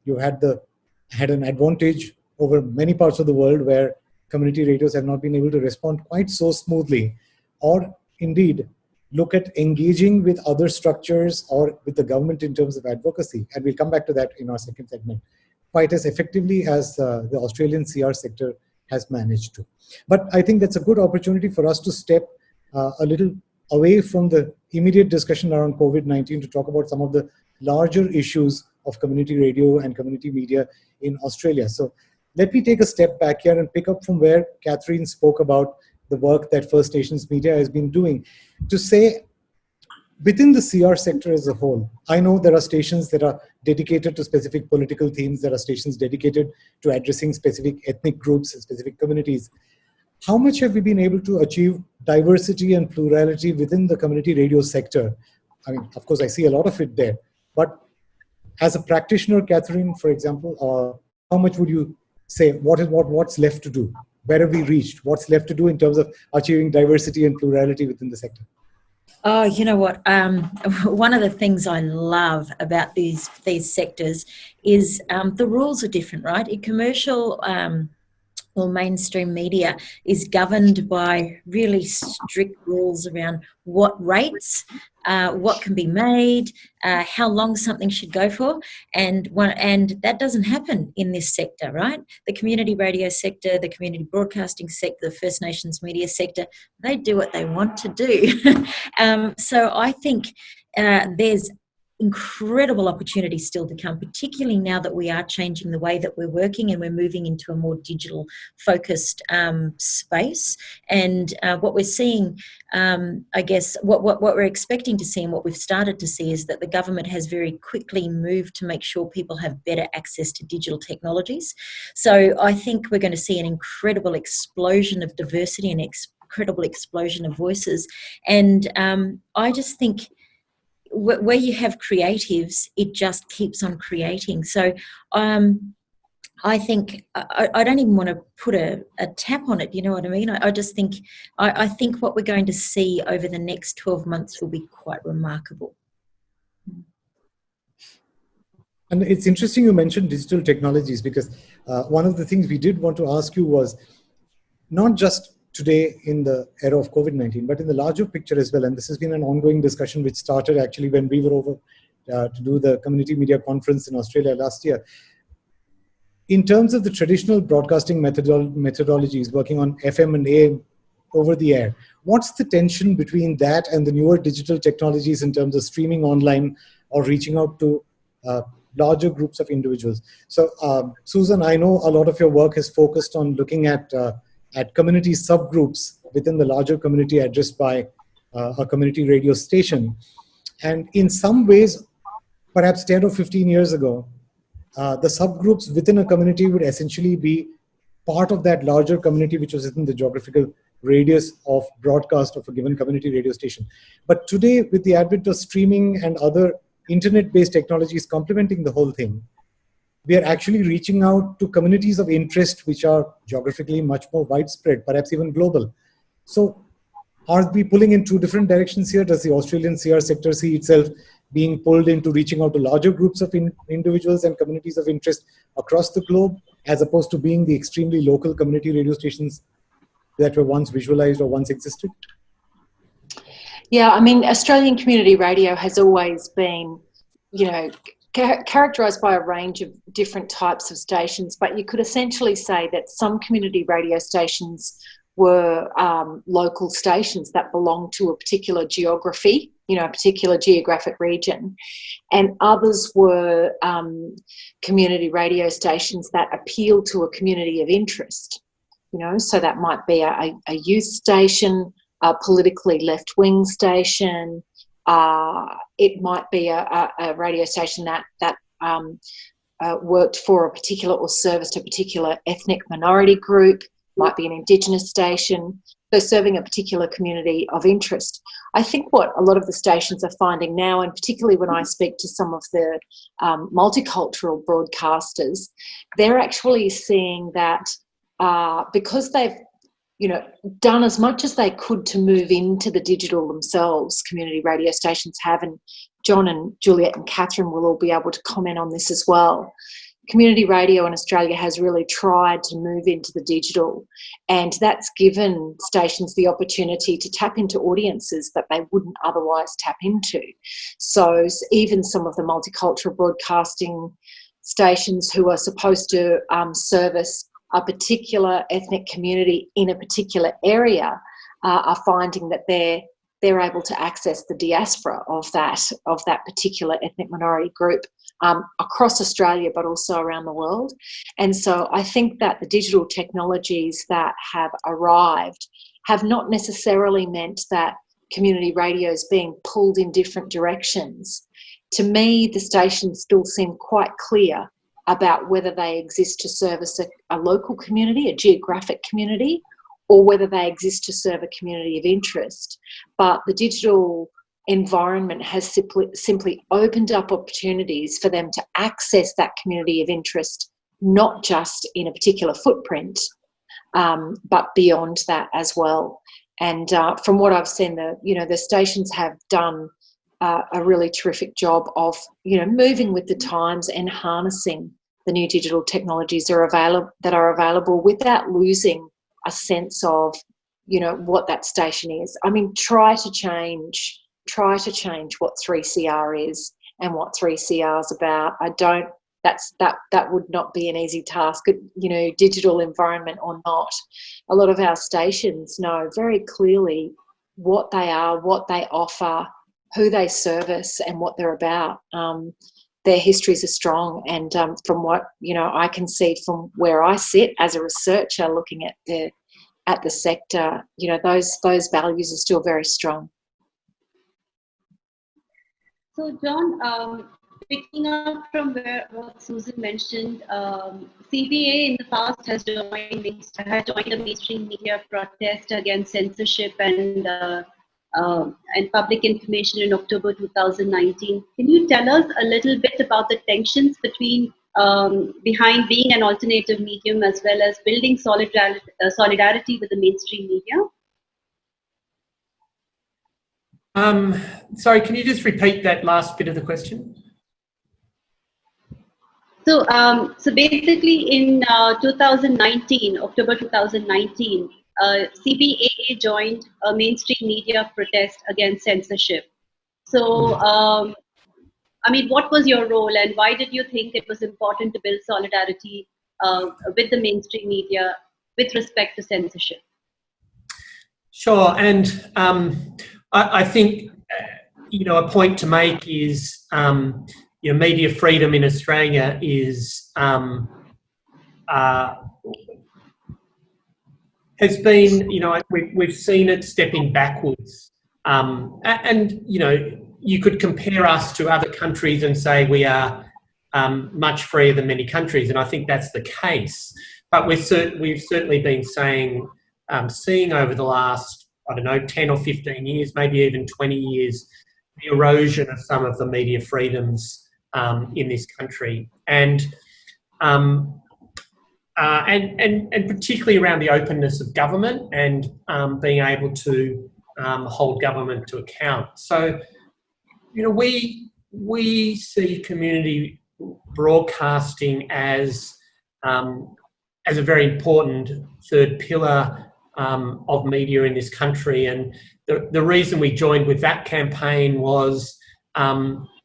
you had an advantage over many parts of the world where community radios have not been able to respond quite so smoothly, or indeed look at engaging with other structures or with the government in terms of advocacy. And we'll come back to that in our second segment, quite as effectively as the Australian CR sector has managed to. But I think that's a good opportunity for us to step a little away from the immediate discussion around COVID-19 to talk about some of the larger issues of community radio and community media in Australia. So let me take a step back here and pick up from where Catherine spoke about the work that First Nations media has been doing, to say within the CR sector as a whole. I know there are stations that are dedicated to specific political themes. There are stations dedicated to addressing specific ethnic groups and specific communities. how much have we been able to achieve diversity and plurality within the community radio sector? I mean, of course, I see a lot of it there, but as a practitioner, Catherine, for example, how much would you say, what's left to do? Where have we reached? What's left to do in terms of achieving diversity and plurality within the sector? Oh, you know what? One of the things I love about these sectors is the rules are different, right? In commercial or mainstream media is governed by really strict rules around what rates, what can be made, how long something should go for, and that doesn't happen in this sector, right? The community radio sector, the community broadcasting sector, the First Nations media sector, they do what they want to do. So I think there's incredible opportunity still to come, particularly now that we are changing the way that we're working and we're moving into a more digital focused space. And what we're seeing, I guess, what we're expecting to see and what we've started to see is that the government has very quickly moved to make sure people have better access to digital technologies. So I think we're going to see an incredible explosion of diversity and incredible explosion of voices. And I just think where you have creatives, it just keeps on creating. So I think I don't even want to put a tap on it, you know what I mean? I just think, I think what we're going to see over the next 12 months will be quite remarkable. And it's interesting you mentioned digital technologies, because one of the things we did want to ask you was not just today in the era of COVID-19, but in the larger picture as well. And this has been an ongoing discussion which started actually when we were over to do the community media conference in Australia last year. In terms of the traditional broadcasting methodologies, working on FM and AM over the air, what's the tension between that and the newer digital technologies in terms of streaming online or reaching out to larger groups of individuals? So Susan, I know a lot of your work is focused on looking at community subgroups within the larger community addressed by a community radio station. And in some ways, perhaps 10 or 15 years ago, the subgroups within a community would essentially be part of that larger community which was within the geographical radius of broadcast of a given community radio station. But today, with the advent of streaming and other internet-based technologies complementing the whole thing, we are actually reaching out to communities of interest which are geographically much more widespread, perhaps even global. So are we pulling in two different directions here? Does the Australian CR sector see itself being pulled into reaching out to larger groups of individuals and communities of interest across the globe, as opposed to being the extremely local community radio stations that were once visualized or once existed? Yeah, I mean, Australian community radio has always been, you know, characterised by a range of different types of stations, but you could essentially say that some community radio stations were local stations that belonged to a particular geography, you know, a particular geographic region, and others were community radio stations that appealed to a community of interest, you know, so that might be a youth station, a politically left-wing station, it might be a radio station that worked for a particular or serviced a particular ethnic minority group, might be an Indigenous station, so serving a particular community of interest. I think what a lot of the stations are finding now, and particularly when I speak to some of the multicultural broadcasters, they're actually seeing that because they've done as much as they could to move into the digital themselves, community radio stations have, and John and Juliet and Catherine will all be able to comment on this as well. Community radio in Australia has really tried to move into the digital, and that's given stations the opportunity to tap into audiences that they wouldn't otherwise tap into. So even some of the multicultural broadcasting stations who are supposed to service a particular ethnic community in a particular area are finding that they're able to access the diaspora of that particular ethnic minority group across Australia, but also around the world. And so I think that the digital technologies that have arrived have not necessarily meant that community radio is being pulled in different directions. To me, the stations still seem quite clear about whether they exist to service a local community, a geographic community, or whether they exist to serve a community of interest. But the digital environment has simply opened up opportunities for them to access that community of interest, not just in a particular footprint, but beyond that as well. And from what I've seen, the stations have done a really terrific job of, moving with the times and harnessing the new digital technologies that are available without losing a sense of, what that station is. I mean, try to change what 3CR is and what 3CR is about. That would not be an easy task, digital environment or not. A lot of our stations know very clearly what they are, what they offer, who they service, and what they're about. Their histories are strong, and from what I can see from where I sit as a researcher looking at the sector, those values are still very strong. So, John, picking up from what Susan mentioned, CBAA in the past has joined the mainstream media protest against censorship and public information in October 2019. Can you tell us a little bit about the tensions behind being an alternative medium as well as building solidarity with the mainstream media? Sorry, can you just repeat that last bit of the question? So, basically in 2019, October 2019, CBAA joined a mainstream media protest against censorship. So, what was your role, and why did you think it was important to build solidarity with the mainstream media with respect to censorship? Sure, and I think a point to make is media freedom in Australia is has been we've seen it stepping backwards, and you could compare us to other countries and say we are much freer than many countries, and I think that's the case. But we've certainly been seeing over the last 10 or 15 years, maybe even 20 years, the erosion of some of the media freedoms in this country, and particularly around the openness of government and being able to hold government to account. So, we see community broadcasting as a very important third pillar of media in this country, and the reason we joined with that campaign was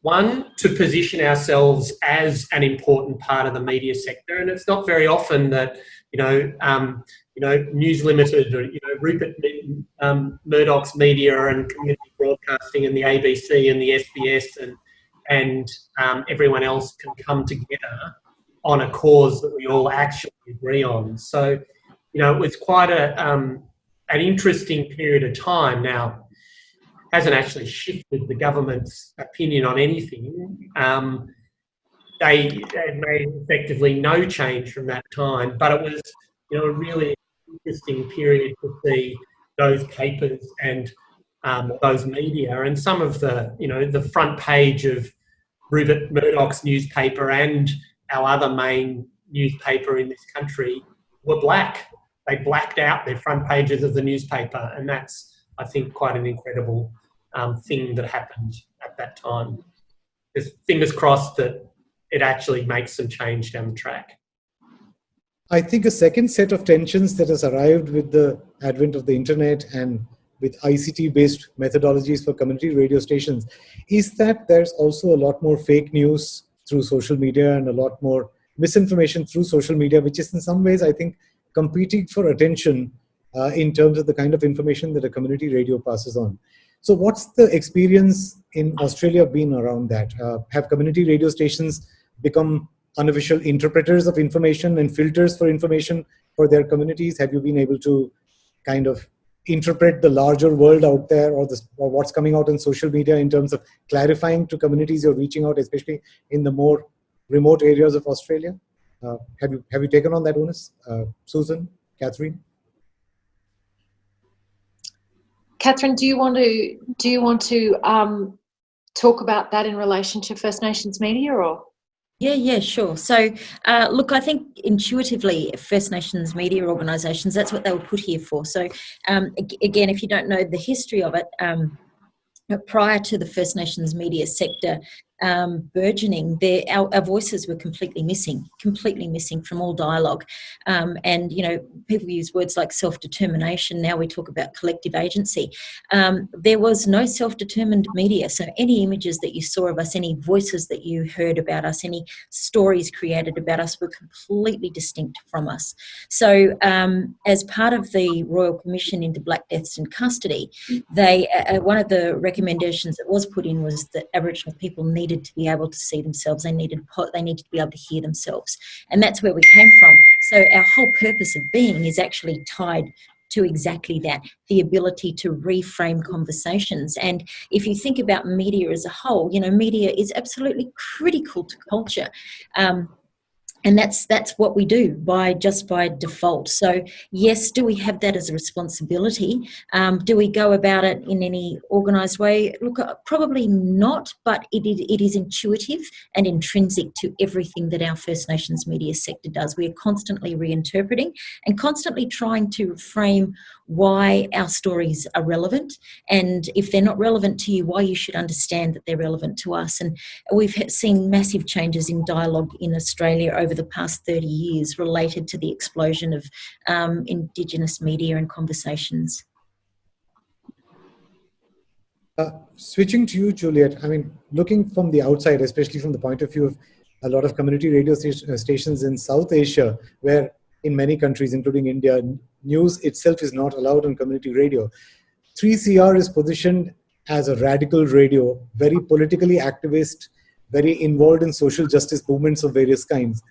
one, to position ourselves as an important part of the media sector, and it's not very often that News Limited or Rupert Murdoch's media and community broadcasting and the ABC and the SBS and everyone else can come together on a cause that we all actually agree on. So, it was quite an interesting period of time. Now, hasn't actually shifted the government's opinion on anything. They made effectively no change from that time, but it was, a really interesting period to see those papers and those media, and some of the front page of Rupert Murdoch's newspaper and our other main newspaper in this country were black. They blacked out their front pages of the newspaper, and that's, I think, quite an incredible thing that happened at that time. Just fingers crossed that it actually makes some change down the track. I think a second set of tensions that has arrived with the advent of the internet and with ICT-based methodologies for community radio stations is that there's also a lot more fake news through social media and a lot more misinformation through social media, which is in some ways, I think, competing for attention in terms of the kind of information that a community radio passes on. So what's the experience in Australia been around that? Have community radio stations become unofficial interpreters of information and filters for information for their communities? Have you been able to kind of interpret the larger world out there or what's coming out in social media in terms of clarifying to communities you're reaching out, especially in the more remote areas of Australia? Have you taken on that onus? Susan, Catherine? Catherine, do you want to talk about that in relation to First Nations media, or? Yeah, sure. So, look, I think intuitively, First Nations media organisations, that's what they were put here for. So, again, if you don't know the history of it, prior to the First Nations media sector burgeoning, our voices were completely missing from all dialogue. And, you know, people use words like self-determination. Now we talk about collective agency. There was no self-determined media. So any images that you saw of us, any voices that you heard about us, any stories created about us were completely distinct from us. So as part of the Royal Commission into Black Deaths in Custody, they one of the recommendations that was put in was that Aboriginal people needed to be able to see themselves. They needed to be able to hear themselves, and that's where we came from. So our whole purpose of being is actually tied to exactly that, the ability to reframe conversations. And if you think about media as a whole, you know, media is absolutely critical to culture. And that's what we do by default. So yes, do we have that as a responsibility? Do we go about it in any organised way? Look, probably not, but it is intuitive and intrinsic to everything that our First Nations media sector does. We are constantly reinterpreting and constantly trying to frame why our stories are relevant, and if they're not relevant to you, why you should understand that they're relevant to us. And we've seen massive changes in dialogue in Australia over the past 30 years related to the explosion of Indigenous media and conversations. Switching to you, Juliet, I mean, looking from the outside, especially from the point of view of a lot of community radio stations in South Asia, where in many countries, including India, news itself is not allowed on community radio. 3CR is positioned as a radical radio, very politically activist, very involved in social justice movements of various kinds.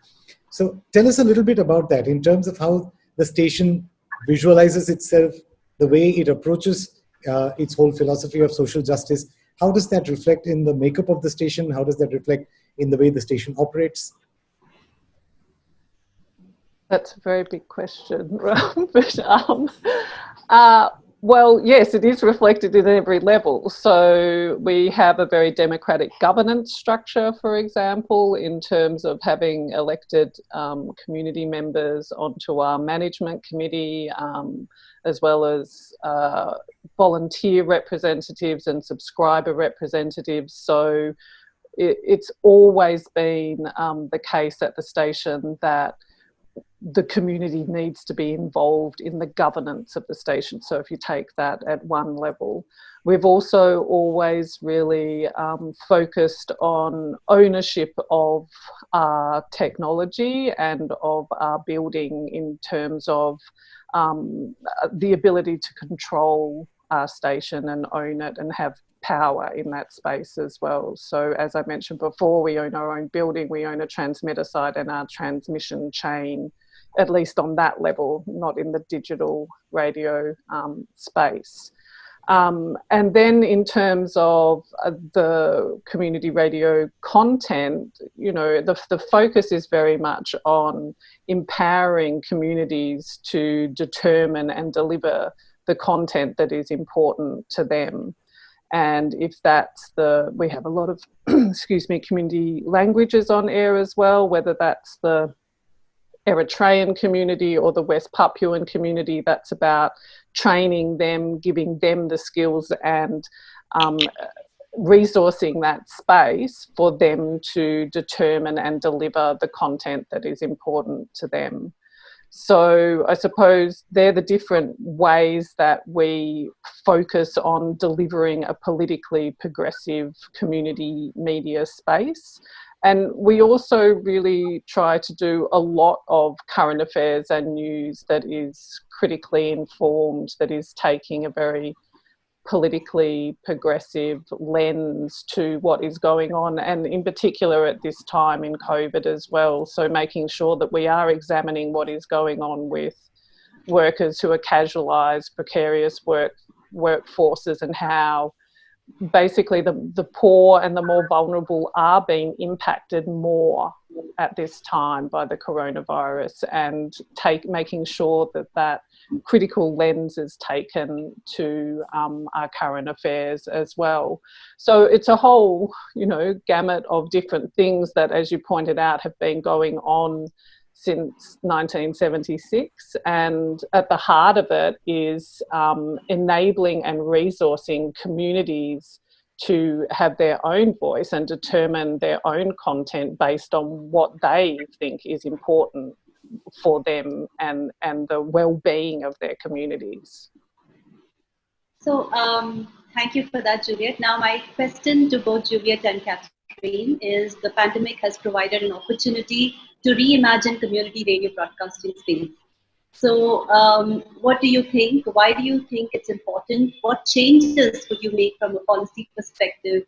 So tell us a little bit about that in terms of how the station visualizes itself, the way it approaches its whole philosophy of social justice. How does that reflect in the makeup of the station? How does that reflect in the way the station operates? That's a very big question, but well, yes, it is reflected in every level. So we have a very democratic governance structure, for example, in terms of having elected community members onto our management committee, as well as volunteer representatives and subscriber representatives. So it's always been the case at the station that the community needs to be involved in the governance of the station. So if you take that at one level, we've also always really focused on ownership of our technology and of our building in terms of the ability to control our station and own it and have power in that space as well. So as I mentioned before, we own our own building, we own a transmitter site and our transmission chain, at least on that level, not in the digital radio space. And then in terms of the community radio content, you know, the focus is very much on empowering communities to determine and deliver the content that is important to them. And if that's we have a lot of, community languages on air as well, whether that's the Eritrean community or the West Papuan community, that's about training them, giving them the skills and resourcing that space for them to determine and deliver the content that is important to them. So I suppose they're the different ways that we focus on delivering a politically progressive community media space. And we also really try to do a lot of current affairs and news that is critically informed, that is taking a very politically progressive lens to what is going on, and in particular at this time in COVID as well. So making sure that we are examining what is going on with workers who are casualised, precarious workforces, and how basically the poor and the more vulnerable are being impacted more at this time by the coronavirus, and making sure that critical lens is taken to our current affairs as well. So it's a whole, gamut of different things that, as you pointed out, have been going on since 1976, and at the heart of it is enabling and resourcing communities to have their own voice and determine their own content based on what they think is important for them and the well-being of their communities. So thank you for that, Juliet. Now my question to both Juliet and Catherine is, the pandemic has provided an opportunity to reimagine community radio broadcasting space. So what do you think? Why do you think it's important? What changes would you make from a policy perspective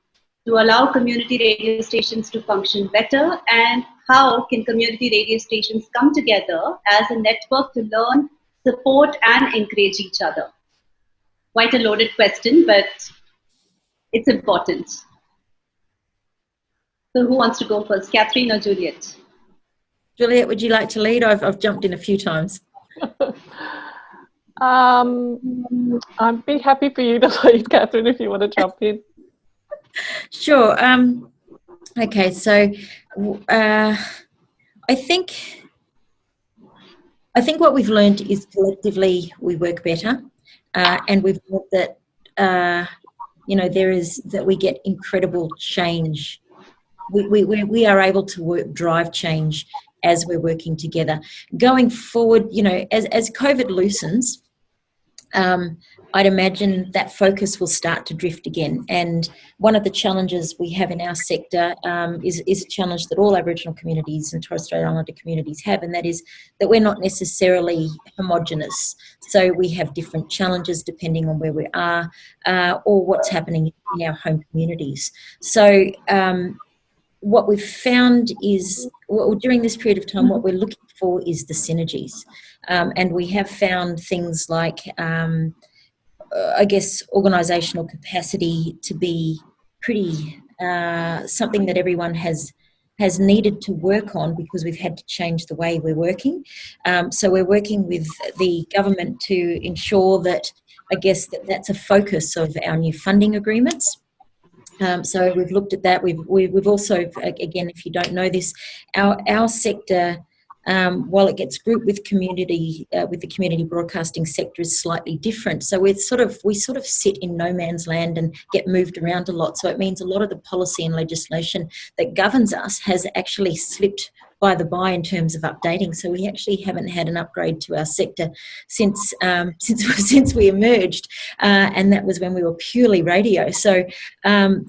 to allow community radio stations to function better? And how can community radio stations come together as a network to learn, support, and encourage each other? Quite a loaded question, but it's important. So who wants to go first, Catherine or Juliet? Juliet, would you like to lead? I've jumped in a few times. I'd be happy for you to lead, Catherine, if you want to jump in. Sure. Okay, so I think what we've learned is collectively we work better, and we've learned that that we get incredible change. We are able to drive change as we're working together. Going forward, as COVID loosens, I'd imagine that focus will start to drift again. And one of the challenges we have in our sector is a challenge that all Aboriginal communities and Torres Strait Islander communities have, and that is that we're not necessarily homogenous. So we have different challenges depending on where we are or what's happening in our home communities. So what we've found is, during this period of time, what we're looking for is the synergies. And we have found things like, organisational capacity to be pretty something that everyone has needed to work on, because we've had to change the way we're working. So we're working with the government to ensure that, that's a focus of our new funding agreements. So we've looked at that. We've also, again, if you don't know this, our sector, while it gets grouped with community, with the community broadcasting sector, is slightly different. So we sort of sit in no man's land and get moved around a lot. So it means a lot of the policy and legislation that governs us has actually slipped by in terms of updating. So we actually haven't had an upgrade to our sector since we emerged, and that was when we were purely radio. So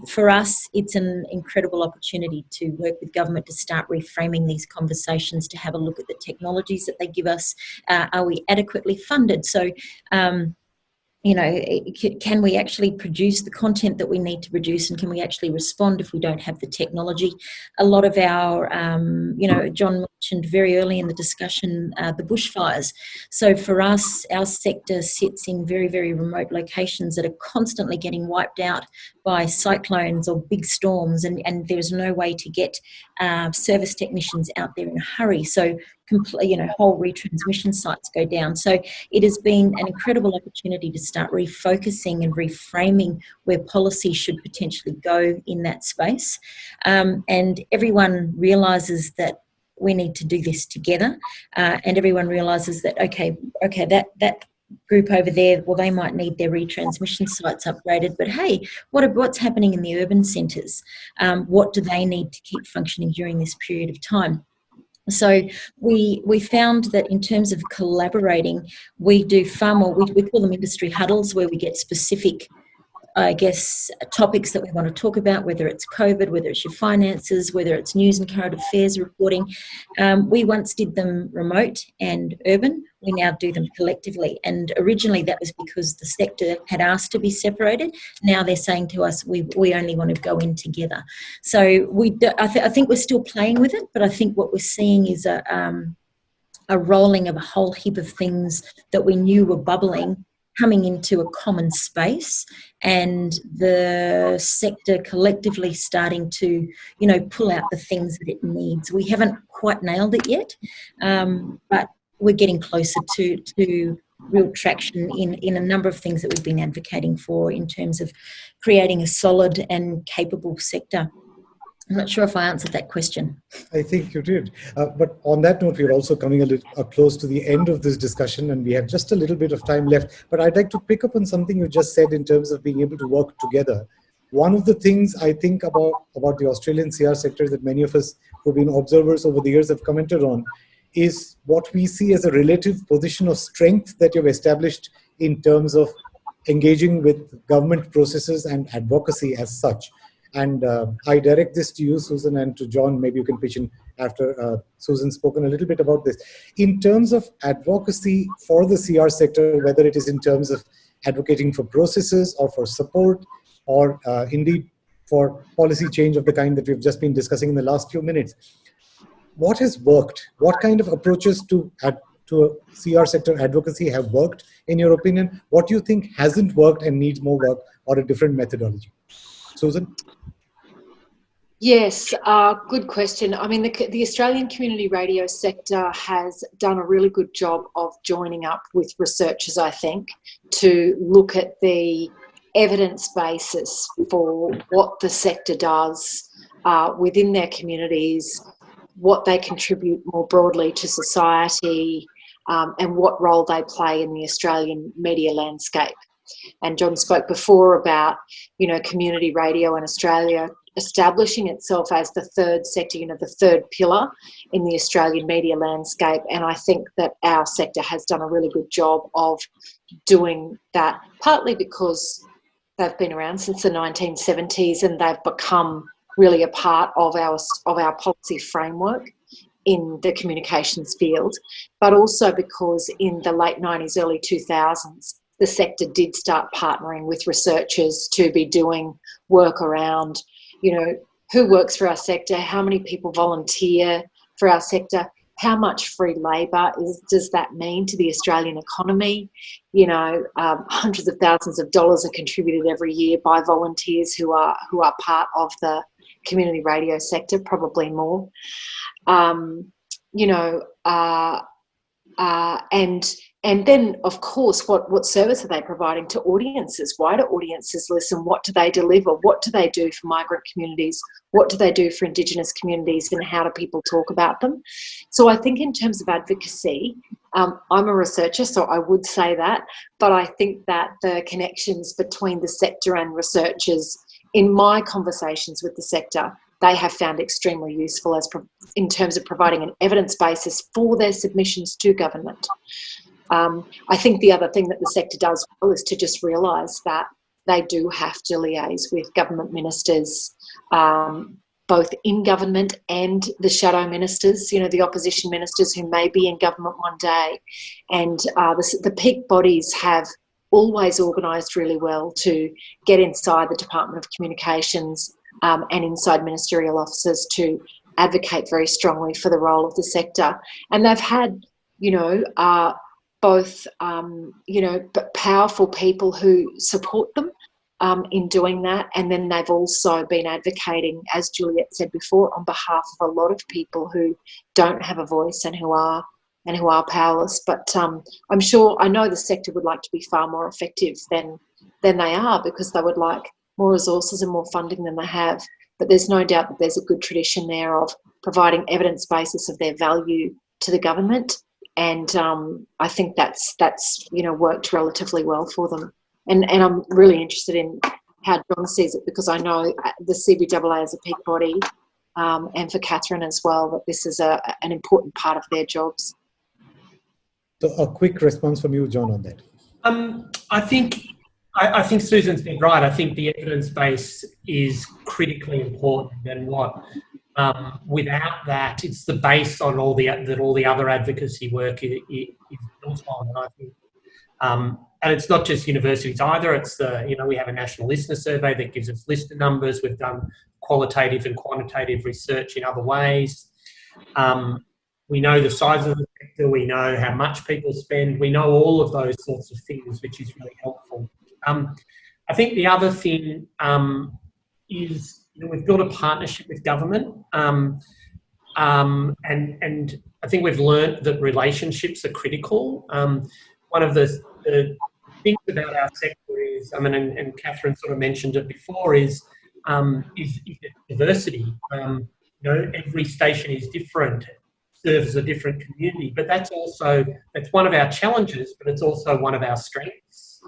for us, it's an incredible opportunity to work with government to start reframing these conversations, to have a look at the technologies that they give us. Are we adequately funded? So can we actually produce the content that we need to produce, and can we actually respond if we don't have the technology? A lot of our, John mentioned very early in the discussion, the bushfires. So for us, our sector sits in very, very remote locations that are constantly getting wiped out by cyclones or big storms, and there's no way to get service technicians out there in a hurry. So whole retransmission sites go down. So it has been an incredible opportunity to start refocusing and reframing where policy should potentially go in that space. And everyone realises that we need to do this together, and everyone realises that, okay, that group over there, well, they might need their retransmission sites upgraded, but hey, what's happening in the urban centres? What do they need to keep functioning during this period of time? So we found that in terms of collaborating, we do far more. We call them industry huddles, where we get specific, topics that we want to talk about, whether it's COVID, whether it's your finances, whether it's news and current affairs reporting. We once did them remote and urban. We now do them collectively. And originally that was because the sector had asked to be separated. Now they're saying to us, we only want to go in together. So I think we're still playing with it, but I think what we're seeing is a rolling of a whole heap of things that we knew were bubbling coming into a common space, and the sector collectively starting to, pull out the things that it needs. We haven't quite nailed it yet, but we're getting closer to real traction in a number of things that we've been advocating for in terms of creating a solid and capable sector. I'm not sure if I answered that question. I think you did. But on that note, we're also coming a little close to the end of this discussion, and we have just a little bit of time left. But I'd like to pick up on something you just said in terms of being able to work together. One of the things I think about the Australian CR sector that many of us who've been observers over the years have commented on is what we see as a relative position of strength that you've established in terms of engaging with government processes and advocacy as such. And I direct this to you, Susan, and to John. Maybe you can pitch in after Susan's spoken a little bit about this. In terms of advocacy for the CR sector, whether it is in terms of advocating for processes or for support, or indeed for policy change of the kind that we've just been discussing in the last few minutes, what has worked? What kind of approaches to CR sector advocacy have worked, in your opinion? What do you think hasn't worked and needs more work, or a different methodology? Susan? Yes, good question. I mean, the Australian community radio sector has done a really good job of joining up with researchers, I think, to look at the evidence basis for what the sector does within their communities, what they contribute more broadly to society, and what role they play in the Australian media landscape. And John spoke before about, community radio in Australia establishing itself as the third sector, the third pillar in the Australian media landscape. And I think that our sector has done a really good job of doing that, partly because they've been around since the 1970s and they've become really a part of our policy framework in the communications field, but also because in the late 90s, early 2000s, the sector did start partnering with researchers to be doing work around, who works for our sector, how many people volunteer for our sector, how much free labour does that mean to the Australian economy? Hundreds of thousands of dollars are contributed every year by volunteers who are part of the community radio sector, probably more. And then, of course, what service are they providing to audiences? Why do audiences listen? What do they deliver? What do they do for migrant communities? What do they do for Indigenous communities? And how do people talk about them? So I think in terms of advocacy, I'm a researcher, so I would say that. But I think that the connections between the sector and researchers, in my conversations with the sector, they have found extremely useful in terms of providing an evidence basis for their submissions to government. I think the other thing that the sector does well is to just realise that they do have to liaise with government ministers, both in government and the shadow ministers, the opposition ministers who may be in government one day. And the peak bodies have always organised really well to get inside the Department of Communications and inside ministerial offices to advocate very strongly for the role of the sector. And they've had, both, powerful people who support them in doing that. And then they've also been advocating, as Juliet said before, on behalf of a lot of people who don't have a voice and who are powerless. But I know the sector would like to be far more effective than they are, because they would like more resources and more funding than they have. But there's no doubt that there's a good tradition there of providing evidence basis of their value to the government. And I think that's worked relatively well for them. And I'm really interested in how John sees it, because I know the CBAA is a peak body, and for Catherine as well, that this is an important part of their jobs. So a quick response from you, John, on that. I think Susan's been right. I think the evidence base is critically important, and without that, it's the base on all the other advocacy work is built on. And I think, and it's not just universities either. It's we have a national listener survey that gives us listener numbers. We've done qualitative and quantitative research in other ways. We know the size of the sector, we know how much people spend, we know all of those sorts of things, which is really helpful. I think the other thing is, we've built a partnership with government, and I think we've learnt that relationships are critical. One of the things about our sector is, and Catherine sort of mentioned it before, is diversity. Every station is different, serves a different community, but that's one of our challenges, but it's also one of our strengths.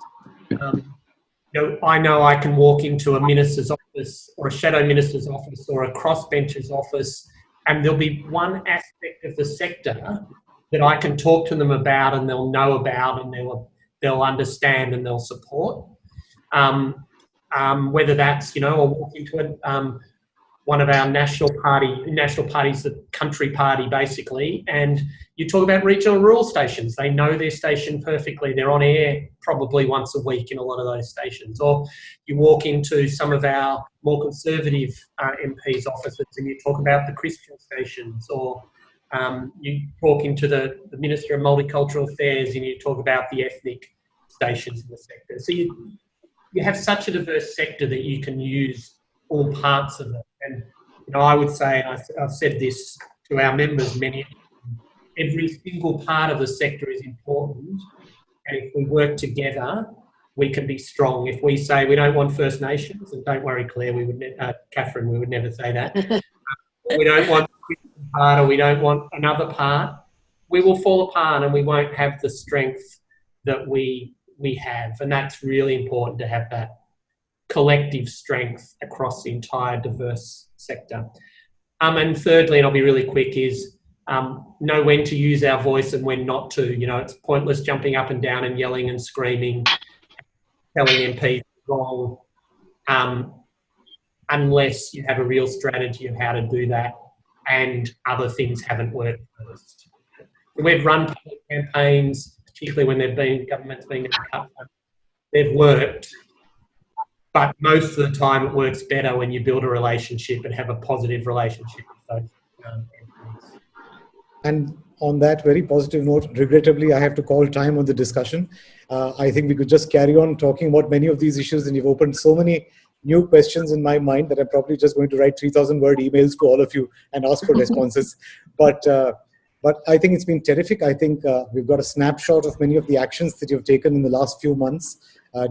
I know I can walk into a minister's office or a shadow minister's office or a crossbencher's office, and there'll be one aspect of the sector that I can talk to them about, and they'll know about, and they'll understand, and they'll support. Whether that's, I'll walk into one of our national parties, the country party basically, and you talk about regional and rural stations. They know their station perfectly. They're on air probably once a week in a lot of those stations. Or you walk into some of our more conservative MPs' offices and you talk about the Christian stations, or you walk into the Minister of Multicultural Affairs and you talk about the ethnic stations in the sector. So you have such a diverse sector that you can use all parts of it. And I would say, and I've said this to our members many times, every single part of the sector is important, and if we work together, we can be strong. If we say we don't want First Nations, and don't worry, Claire, Catherine, we would never say that. We don't want the part, or we don't want another part, we will fall apart and we won't have the strength that we have. And that's really important, to have that collective strength across the entire diverse sector. And thirdly, and I'll be really quick, is know when to use our voice and when not to. It's pointless jumping up and down and yelling and screaming, telling MPs wrong, unless you have a real strategy of how to do that and other things haven't worked first. We've run public campaigns, particularly when government's been cut. They've worked, but most of the time it works better when you build a relationship and have a positive relationship with those MPs. And on that very positive note, regrettably, I have to call time on the discussion. I think we could just carry on talking about many of these issues, and you've opened so many new questions in my mind that I'm probably just going to write 3,000-word emails to all of you and ask for responses. But I think it's been terrific. I think we've got a snapshot of many of the actions that you've taken in the last few months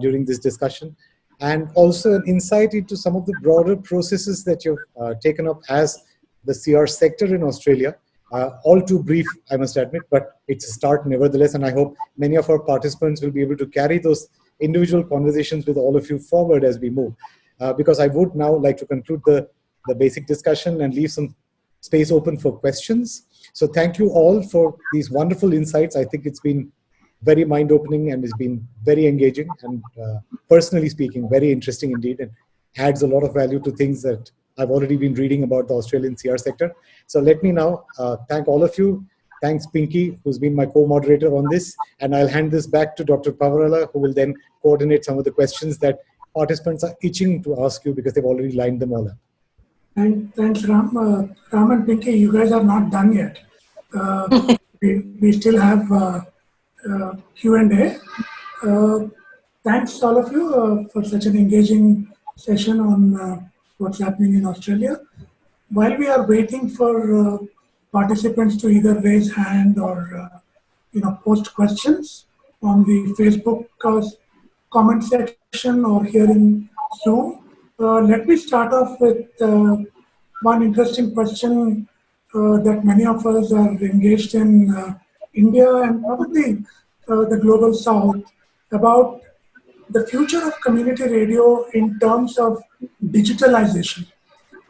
during this discussion, and also an insight into some of the broader processes that you've taken up as the CR sector in Australia. All too brief, I must admit, but it's a start nevertheless, and I hope many of our participants will be able to carry those individual conversations with all of you forward as we move. Because I would now like to conclude the basic discussion and leave some space open for questions. So thank you all for these wonderful insights. I think it's been very mind-opening and it's been very engaging and personally speaking, very interesting indeed, and adds a lot of value to things that I've already been reading about the Australian CR sector. So let me now thank all of you. Thanks, Pinky, who's been my co-moderator on this. And I'll hand this back to Dr. Pavarala, who will then coordinate some of the questions that participants are itching to ask you because they've already lined them all up. Thanks, Ram. Ram and Pinky, you guys are not done yet. We still have Q&A. Thanks all of you for such an engaging session on what's happening in Australia. While we are waiting for participants to either raise hand or post questions on the Facebook comment section or here in Zoom, let me start off with one interesting question that many of us are engaged in India and probably the global south, about the future of community radio in terms of digitalization.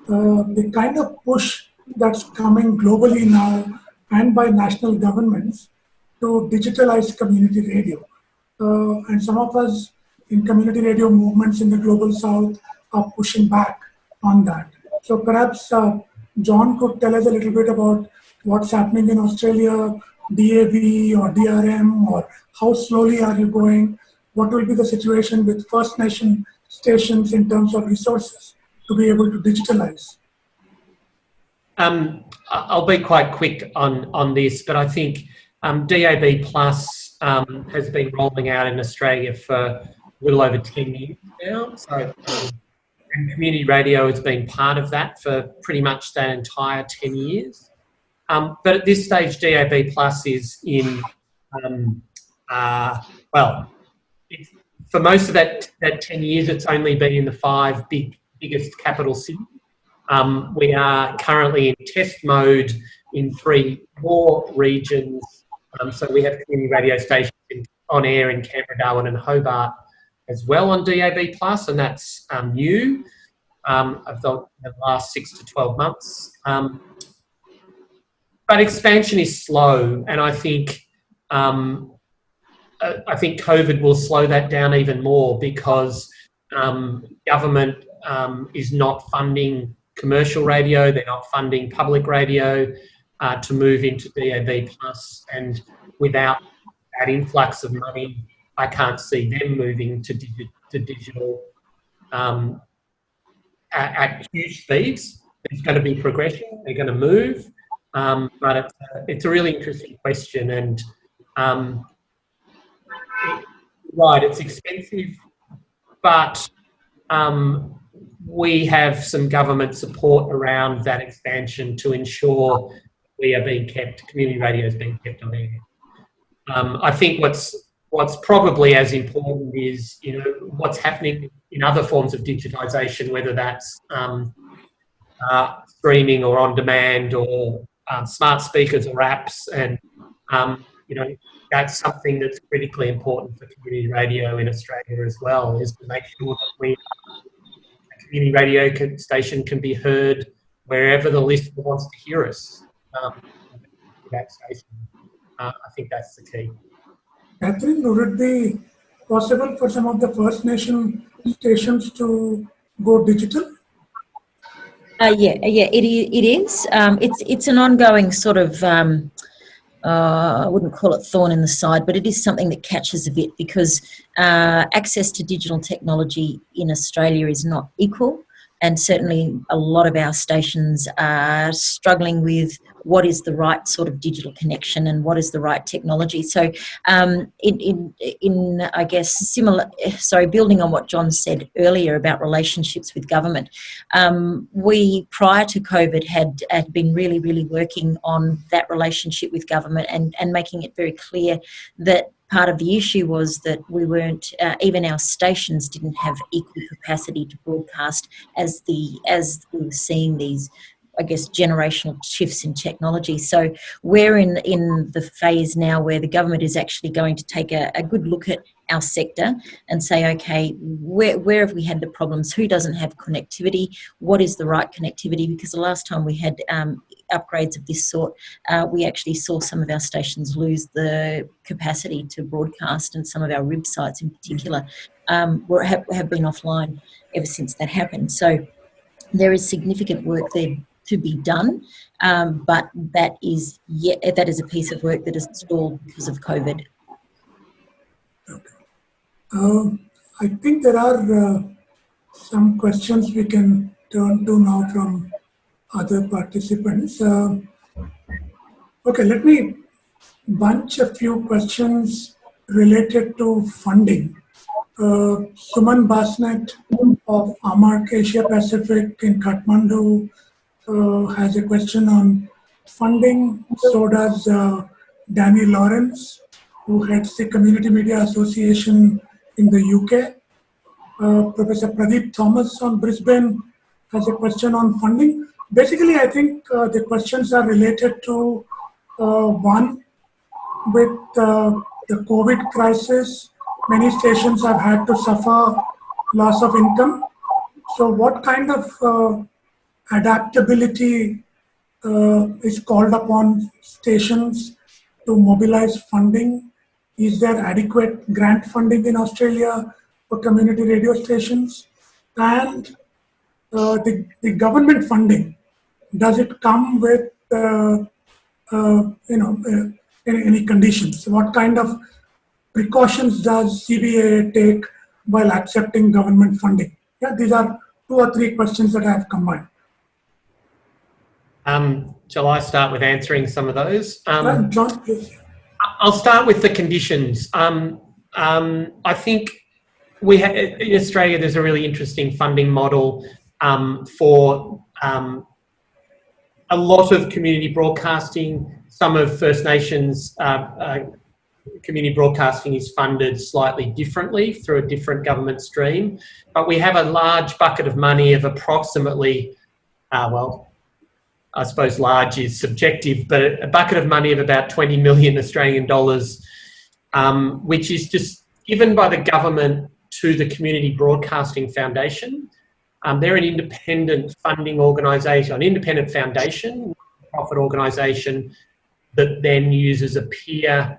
The kind of push that's coming globally now and by national governments to digitalize community radio. And some of us in community radio movements in the global south are pushing back on that. So perhaps John could tell us a little bit about what's happening in Australia, DAV or DRM, or how slowly are you going? What will be the situation with First Nation stations in terms of resources to be able to digitalize? I'll be quite quick on this, but I think DAB Plus has been rolling out in Australia for a little over 10 years now. So, and community radio has been part of that for pretty much that entire 10 years. But at this stage, DAB Plus is in, well, for most of that 10 years, it's only been in the 5 biggest capital cities. We are currently in test mode in 3 more regions. So we have community radio stations on air in Canberra, Darwin and Hobart as well on DAB+, and that's new of the last 6 to 12 months. But expansion is slow, and I think COVID will slow that down even more because government is not funding commercial radio, they're not funding public radio to move into DAB+, and without that influx of money, I can't see them moving to digital at huge speeds. There's going to be progression, they're going to move, but it's a really interesting question, and right, it's expensive, but we have some government support around that expansion to ensure we are being kept, community radio is being kept on air. I think what's probably as important is, you know, what's happening in other forms of digitisation, whether that's streaming or on demand or smart speakers or apps, and you know, that's something that's critically important for community radio in Australia as well, is to make sure that a community radio station can be heard wherever the listener wants to hear us. That station. I think that's the key. Catherine, would it be possible for some of the First Nation stations to go digital? Yeah, it is. It's an ongoing sort of, I wouldn't call it thorn in the side, but it is something that catches a bit because access to digital technology in Australia is not equal. And certainly a lot of our stations are struggling with what is the right sort of digital connection and what is the right technology. So in I guess, building on what John said earlier about relationships with government, we, prior to COVID, had been really, really working on that relationship with government and making it very clear that part of the issue was that we weren't, even our stations didn't have equal capacity to broadcast as we were seeing these, I guess, generational shifts in technology. So we're in the phase now where the government is actually going to take a good look at our sector and say, okay, where have we had the problems? Who doesn't have connectivity? What is the right connectivity? Because the last time we had upgrades of this sort, we actually saw some of our stations lose the capacity to broadcast, and some of our RIB sites in particular have been offline ever since that happened. So there is significant work there to be done, but that is a piece of work that is stalled because of COVID. Okay. I think there are some questions we can turn to now from other participants. Okay, let me bunch a few questions related to funding. Suman Basnet of AMARC Asia Pacific in Kathmandu has a question on funding. So does Danny Lawrence, who heads the Community Media Association in the UK. Professor Pradeep Thomas on Brisbane has a question on funding. Basically, I think the questions are related to one, with the COVID crisis, many stations have had to suffer loss of income. So what kind of adaptability is called upon stations to mobilize funding? Is there adequate grant funding in Australia for community radio stations? And the government funding, does it come with any conditions? What kind of precautions does CBAA take while accepting government funding? Yeah, these are 2 or 3 questions that I have combined. Shall I start with answering some of those? John, please. I'll start with the conditions. I think in Australia, there's a really interesting funding model for a lot of community broadcasting. Some of First Nations community broadcasting is funded slightly differently through a different government stream, but we have a large bucket of money of approximately, well, I suppose large is subjective, but a bucket of money of about 20 million Australian dollars, which is just given by the government to the Community Broadcasting Foundation. They're an independent funding organisation, an independent foundation, profit organisation that then uses a peer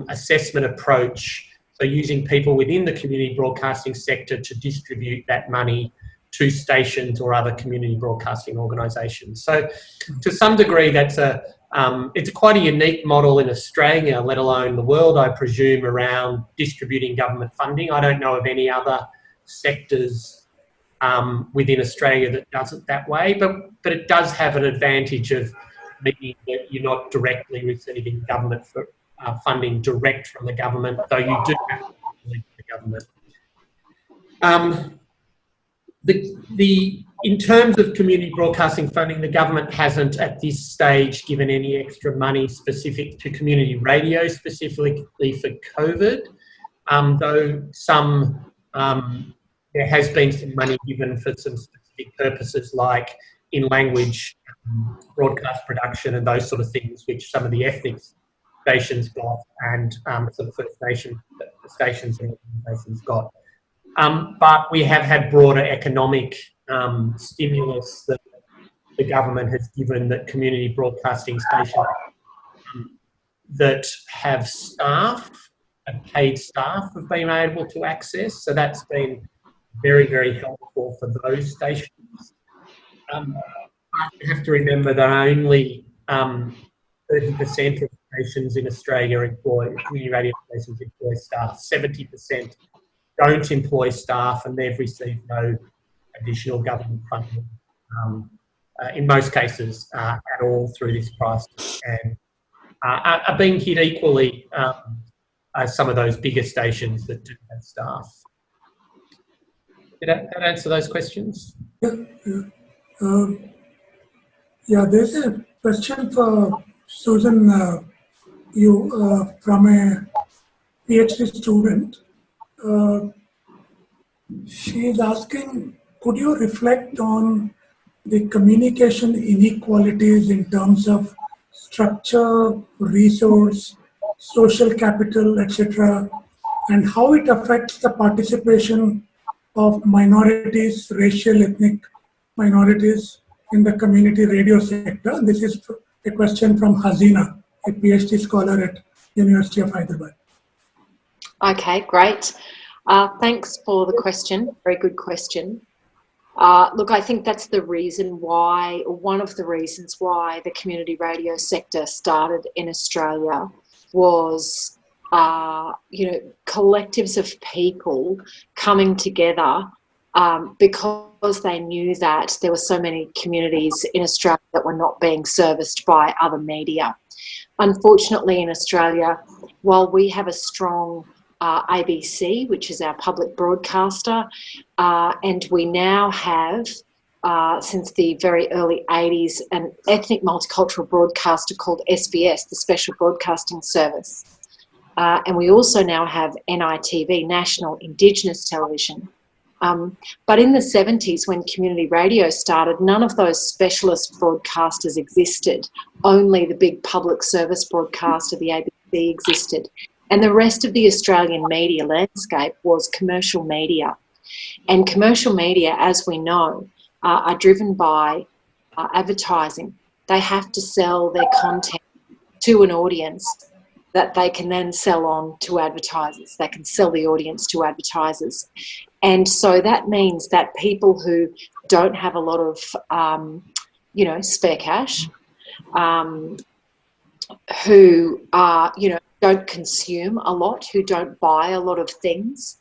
assessment approach, so using people within the community broadcasting sector to distribute that money to stations or other community broadcasting organisations. So to some degree, that's it's quite a unique model in Australia, let alone the world, I presume, around distributing government funding. I don't know of any other sectors within Australia that does it that way, but it does have an advantage of meaning that you're not directly receiving government funding direct from the government, though you do have to leave the government. In terms of community broadcasting funding, the government hasn't at this stage given any extra money specific to community radio, specifically for COVID, though there has been some money given for some specific purposes like in-language broadcast production and those sort of things, which some of the ethnic stations got and some First Nation stations and organisations got. But we have had broader economic stimulus that the government has given that community broadcasting stations that have staff, and paid staff, have been able to access. So that's been very, very helpful for those stations. You have to remember that only 30% of stations in Australia community radio stations employ staff. 70% don't employ staff, and they've received no additional government funding in most cases at all through this crisis, and are being hit equally as some of those bigger stations that do have staff. Did that answer those questions? Yeah, there's a question for Susan, from a PhD student. She's asking, could you reflect on the communication inequalities in terms of structure, resource, social capital, etc., and how it affects the participation of minorities, racial, ethnic minorities in the community radio sector? This is a question from Hazina, a PhD scholar at University of Hyderabad. Okay, great. Thanks for the question. Very good question. Look, I think that's the reason why, or one of the reasons why the community radio sector started in Australia was, collectives of people coming together because they knew that there were so many communities in Australia that were not being serviced by other media. Unfortunately, in Australia, while we have a strong ABC, which is our public broadcaster, and we now have, since the very early 80s, an ethnic multicultural broadcaster called SBS, the Special Broadcasting Service. And we also now have NITV, National Indigenous Television. But in the 70s, when community radio started, none of those specialist broadcasters existed. Only the big public service broadcaster, the ABC, existed. And the rest of the Australian media landscape was commercial media. And commercial media, as we know, are driven by advertising. They have to sell their content to an audience that they can then sell on to advertisers. They can sell the audience to advertisers. And so that means that people who don't have a lot of, spare cash, who are, don't consume a lot, who don't buy a lot of things,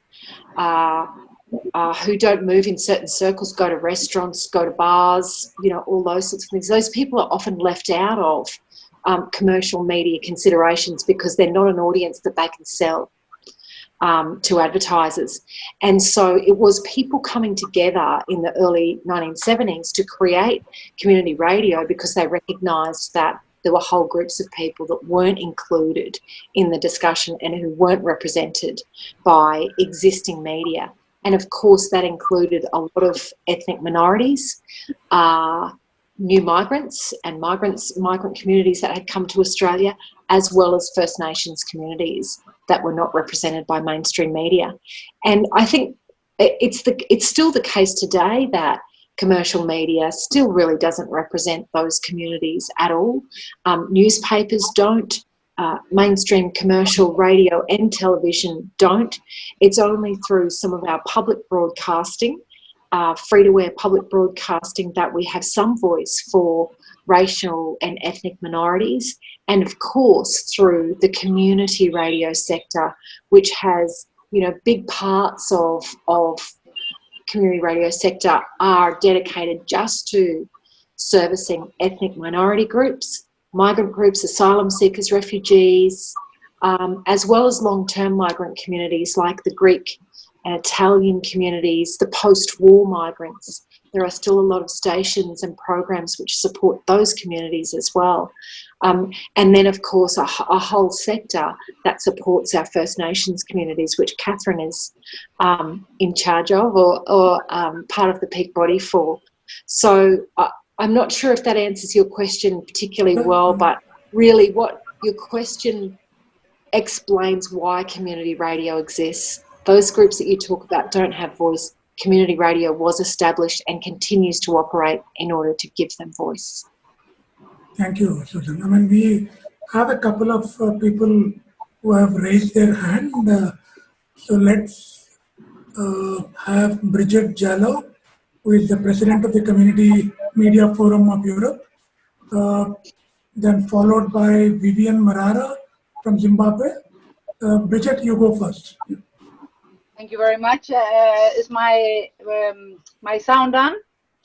who don't move in certain circles, go to restaurants, go to bars, you know, all those sorts of things. Those people are often left out of commercial media considerations because they're not an audience that they can sell to advertisers. And so it was people coming together in the early 1970s to create community radio because they recognised that there were whole groups of people that weren't included in the discussion and who weren't represented by existing media. And of course, that included a lot of ethnic minorities, new migrants and migrant communities that had come to Australia, as well as First Nations communities that were not represented by mainstream media. And I think it's still the case today that commercial media still really doesn't represent those communities at all. Newspapers don't. Mainstream commercial radio and television don't. It's only through some of our public broadcasting, free-to-air public broadcasting, that we have some voice for racial and ethnic minorities, and of course through the community radio sector, which has, you know, big parts of community radio sector are dedicated just to servicing ethnic minority groups, migrant groups, asylum seekers, refugees, as well as long-term migrant communities like the Greek and Italian communities, the post-war migrants. There are still a lot of stations and programs which support those communities as well. And then, of course, a whole sector that supports our First Nations communities, which Catherine is in charge of or part of the peak body for. So I'm not sure if that answers your question particularly well, but really what your question explains why community radio exists. Those groups that you talk about don't have voice. Community radio was established and continues to operate in order to give them voice. Thank you, Susan. I mean, we have a couple of people who have raised their hand. So let's have Bridget Jallo, who is the president of the Community Media Forum of Europe, then followed by Vivian Marara from Zimbabwe. Bridget, you go first. Thank you very much. Is my sound on?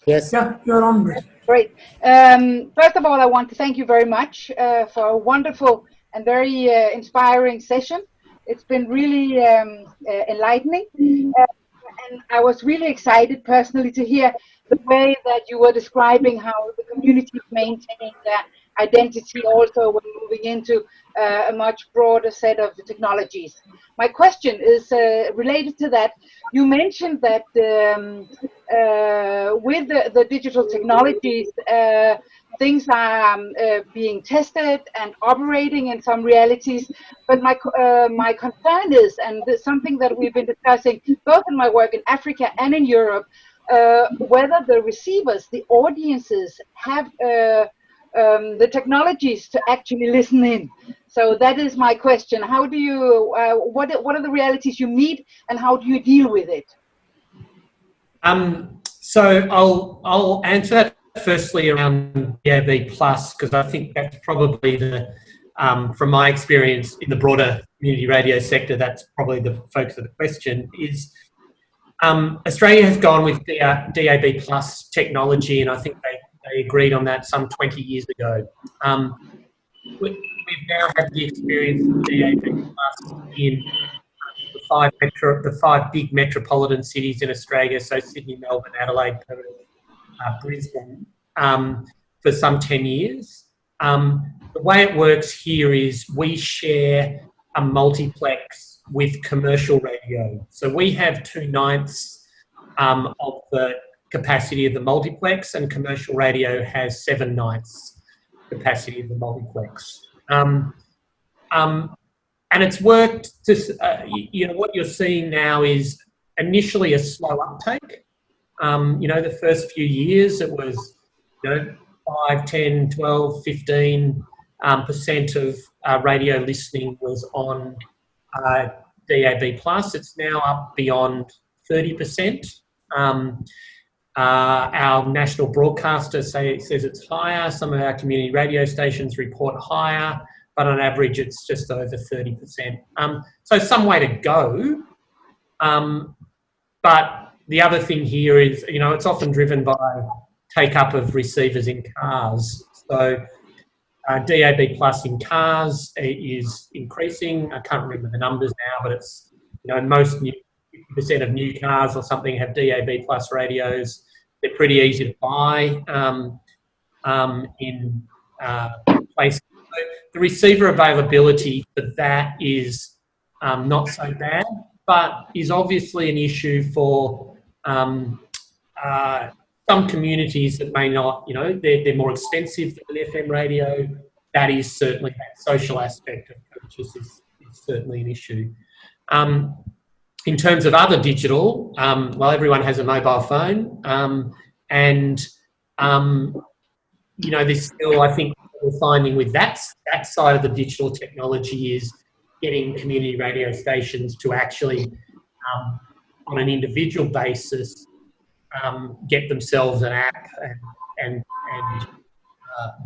Yes. Yeah, you're on, Bridget. Great. First of all, I want to thank you very much for a wonderful and very inspiring session. It's been really enlightening. And I was really excited personally to hear the way that you were describing how the community is maintaining their identity also when moving into a much broader set of technologies. My question is related to that. You mentioned that with the digital technologies, things are being tested and operating in some realities, but my concern is, and this is something that we've been discussing both in my work in Africa and in Europe, whether the receivers, the audiences, have the technologies to actually listen in. So that is my question. How do you, what are the realities you meet, and how do you deal with it? So I'll answer that firstly around DAB+, because I think that's probably the, from my experience in the broader community radio sector, that's probably the focus of the question, is Australia has gone with DAB+ technology, and I think they agreed on that some 20 years ago. We've now had the experience of DAB+ in the five big metropolitan cities in Australia, so Sydney, Melbourne, Adelaide, Perth, Brisbane, for some 10 years. The way it works here is we share a multiplex with commercial radio. So we have 2/9 of the capacity of the multiplex, and commercial radio has 7/9 capacity of the multiplex. And it's worked to, you know, what you're seeing now is initially a slow uptake. You know, the first few years it was, you know, 5, 10, 12, 15% of radio listening was on DAB+. It's now up beyond 30%. Our national broadcaster says it's higher. Some of our community radio stations report higher, but on average it's just over 30%. So some way to go. But the other thing here is, you know, it's often driven by take-up of receivers in cars. So DAB Plus in cars is increasing. I can't remember the numbers now, but it's, you know, most 50% of new cars or something have DAB Plus radios. They're pretty easy to buy in places. So the receiver availability for that is not so bad, but is obviously an issue for some communities that may not, you know, they're more expensive than an FM radio. That is certainly, that social aspect of purchase is certainly an issue. In terms of other digital, well, everyone has a mobile phone, and you know, there's still, I think, what we're finding with that side of the digital technology is getting community radio stations to actually, on an individual basis, get themselves an app and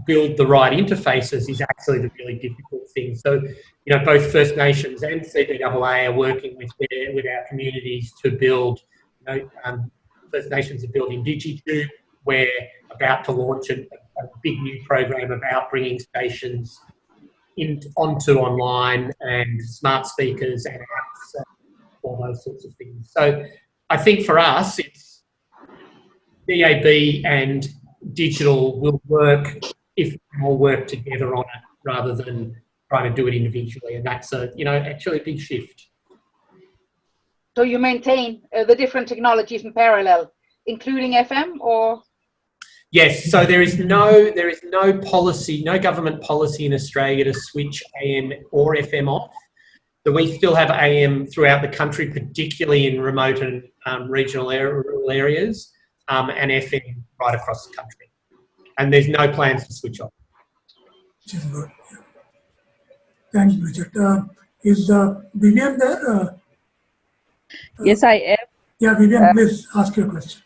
build the right interfaces is actually the really difficult thing. So, you know, both First Nations and CBAA are working with our communities to build, you know, First Nations are building DigiTube. We're about to launch a big new program about bringing stations onto online and smart speakers and apps, all those sorts of things. So I think for us, it's DAB and digital will work if we all work together on it rather than trying to do it individually, and that's actually a big shift. So you maintain the different technologies in parallel, including FM, or? Yes. So there is no policy, no government policy in Australia to switch AM or FM off. So we still have AM throughout the country, particularly in remote and regional rural areas, and FM right across the country. And there's no plans to switch off. Which is good. Yeah. Thanks, Bridget. Is Vivian there? Yes, I am. Yeah, Vivian, please ask your question.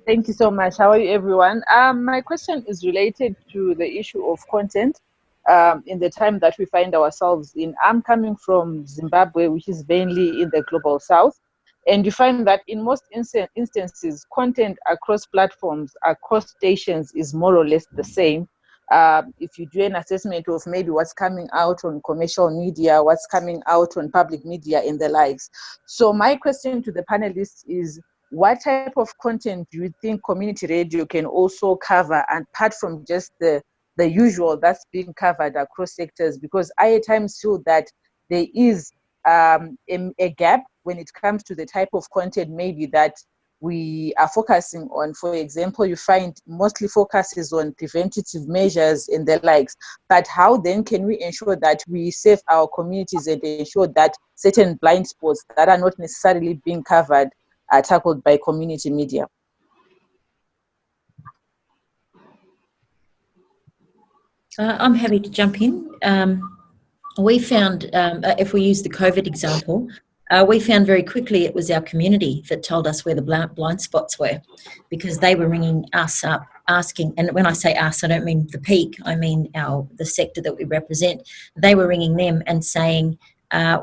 Thank you so much. How are you, everyone? My question is related to the issue of content in the time that we find ourselves in. I'm coming from Zimbabwe, which is mainly in the global south. And you find that in most instances, content across platforms, across stations is more or less the same. If you do an assessment of maybe what's coming out on commercial media, what's coming out on public media and the likes. So my question to the panelists is, what type of content do you think community radio can also cover, and apart from just the usual that's being covered across sectors? Because I at times feel that there is a gap when it comes to the type of content maybe that we are focusing on. For example, you find mostly focuses on preventative measures and the likes, but how then can we ensure that we save our communities and ensure that certain blind spots that are not necessarily being covered are tackled by community media? I'm happy to jump in. We found, if we use the COVID example, we found very quickly it was our community that told us where the blind spots were, because they were ringing us up asking, and when I say us, I don't mean the peak, I mean the sector that we represent. They were ringing them and saying,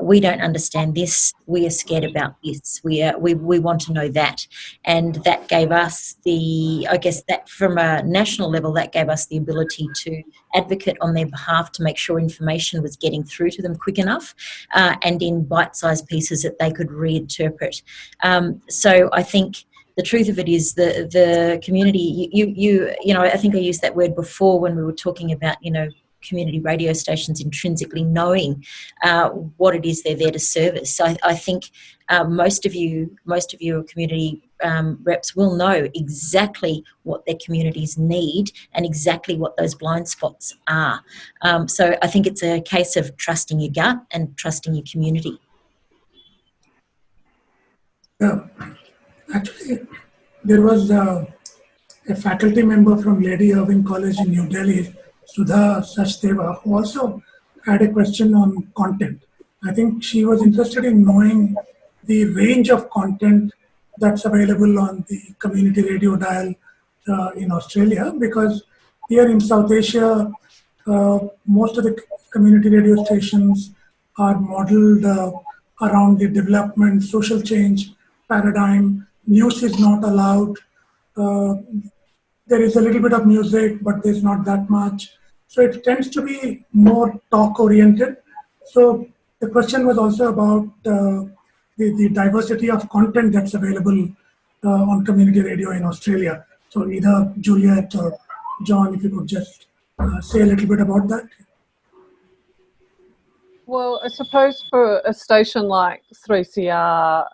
we don't understand this, we are scared about this, we want to know that. And that gave us I guess that from a national level, that gave us the ability to advocate on their behalf to make sure information was getting through to them quick enough, and in bite-sized pieces that they could reinterpret. So I think the truth of it is the community, you know, I think I used that word before when we were talking about, you know, community radio stations intrinsically knowing what it is they're there to service. So I think most of your community reps will know exactly what their communities need and exactly what those blind spots are. So I think it's a case of trusting your gut and trusting your community. Yeah. Actually, there was a faculty member from Lady Irving College in New Delhi, Sudha Sachdeva, who also had a question on content. I think she was interested in knowing the range of content that's available on the community radio dial in Australia, because here in South Asia, most of the community radio stations are modeled around the development, social change paradigm. News is not allowed. There is a little bit of music, but there's not that much. So it tends to be more talk-oriented. So the question was also about the diversity of content that's available on community radio in Australia. So either Juliet or John, if you could just say a little bit about that. Well, I suppose for a station like 3CR,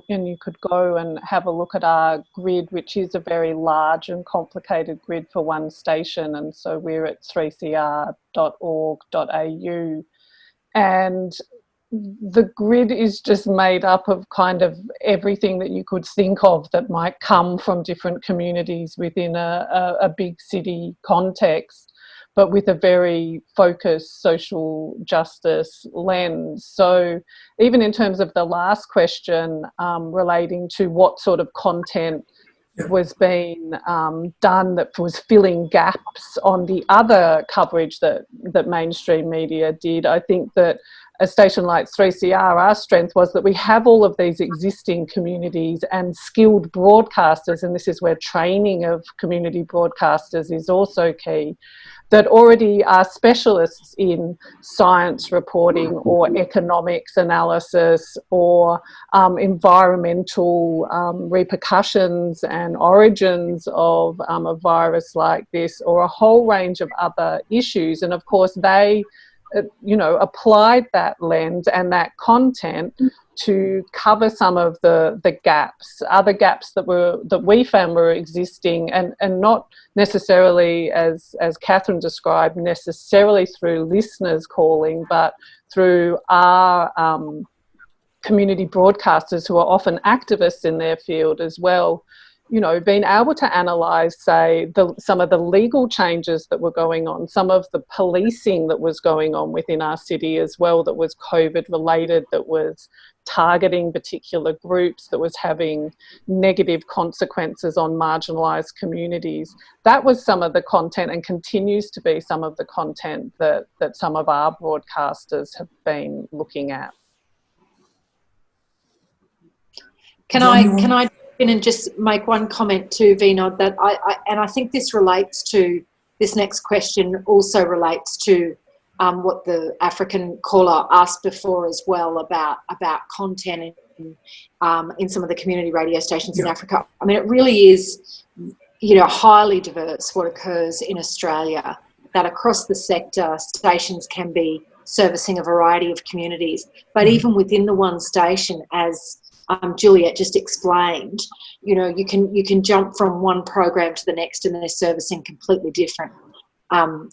and you could go and have a look at our grid, which is a very large and complicated grid for one station. And so we're at 3cr.org.au. And the grid is just made up of kind of everything that you could think of that might come from different communities within a big city context, but with a very focused social justice lens. So even in terms of the last question relating to what sort of content was being done that was filling gaps on the other coverage that mainstream media did, I think that a station like 3CR, our strength was that we have all of these existing communities and skilled broadcasters, and this is where training of community broadcasters is also key, that already are specialists in science reporting or economics analysis or environmental repercussions and origins of a virus like this, or a whole range of other issues. And of course they applied that lens and that content to cover some of the gaps, other gaps that we found were existing, and not necessarily, as Catherine described, necessarily through listeners calling, but through our community broadcasters who are often activists in their field as well. Being able to analyse, say, some of the legal changes that were going on, some of the policing that was going on within our city as well that was COVID related, that was targeting particular groups, that was having negative consequences on marginalised communities. That was some of the content, and continues to be some of the content that some of our broadcasters have been looking at. Can I in and just make one comment to Vinod, that I think this relates to, this next question also relates to what the African caller asked before as well about content in some of the community radio stations in Africa. I mean, it really is, highly diverse what occurs in Australia, that across the sector stations can be servicing a variety of communities, but even within the one station, as Juliet just explained, you can jump from one program to the next and they're servicing completely different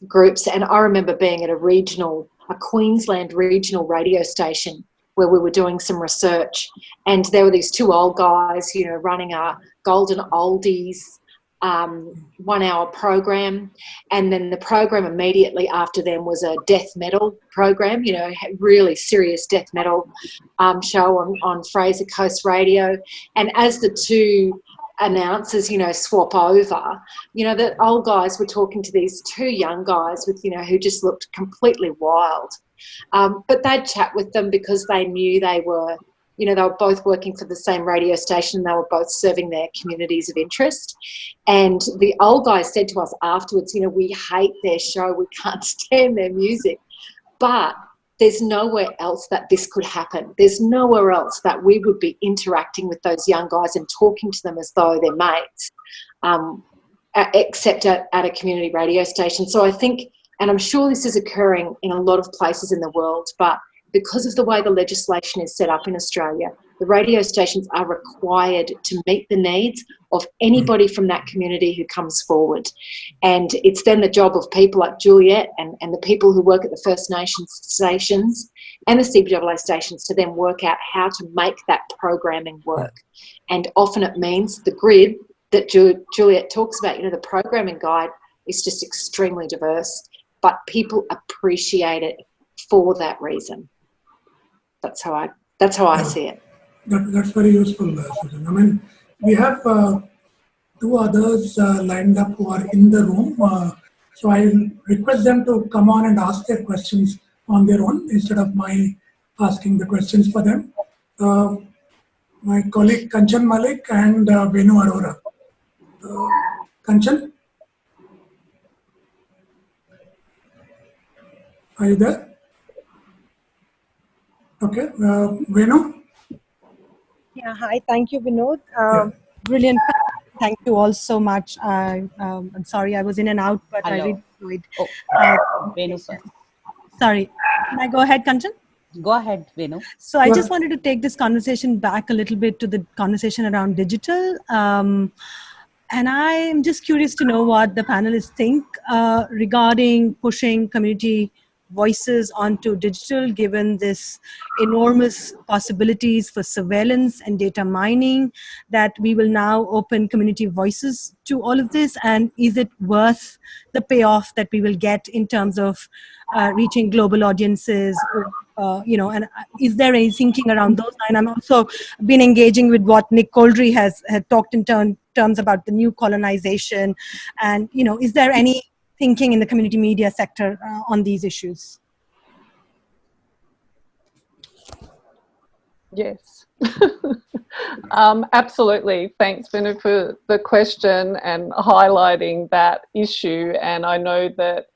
groups. And I remember being at a Queensland regional radio station where we were doing some research, and there were these two old guys, running a golden oldies 1 hour program, and then the program immediately after them was a death metal program, really serious death metal show on Fraser Coast Radio. And as the two announcers, swap over, the old guys were talking to these two young guys with, who just looked completely wild. But they'd chat with them because they knew they were both working for the same radio station. They were both serving their communities of interest. And the old guy said to us afterwards, we hate their show. We can't stand their music. But there's nowhere else that this could happen. There's nowhere else that we would be interacting with those young guys and talking to them as though they're mates, except at a community radio station. So I think, and I'm sure this is occurring in a lot of places in the world, but because of the way the legislation is set up in Australia, the radio stations are required to meet the needs of anybody from that community who comes forward. And it's then the job of people like Juliet and the people who work at the First Nations stations and the CBAA stations to then work out how to make that programming work. And often it means the grid that Juliet talks about, the programming guide is just extremely diverse, but people appreciate it for that reason. That's how I see it. That's very useful, Susan. I mean, we have two others lined up who are in the room. So I'll request them to come on and ask their questions on their own instead of my asking the questions for them. my colleague Kanchan Malik and Venu Arora. Kanchan, are you there? Okay, Venu? Yeah, hi, thank you, Vinod. Yeah. Brilliant. Thank you all so much. I'm sorry I was in and out, but I Hello. really enjoyed. Venu first. Sorry, can I go ahead, Kanchan? Go ahead, Venu. So I just wanted to take this conversation back a little bit to the conversation around digital. And I'm just curious to know what the panelists think regarding pushing community voices onto digital, given this enormous possibilities for surveillance and data mining, that we will now open community voices to all of this. And is it worth the payoff that we will get in terms of reaching global audiences? And is there any thinking around those lines? I'm also been engaging with what Nick Coldry had talked in terms about the new colonization, and is there any thinking in the community media sector on these issues? Yes. Absolutely. Thanks, Venu, for the question and highlighting that issue. And I know that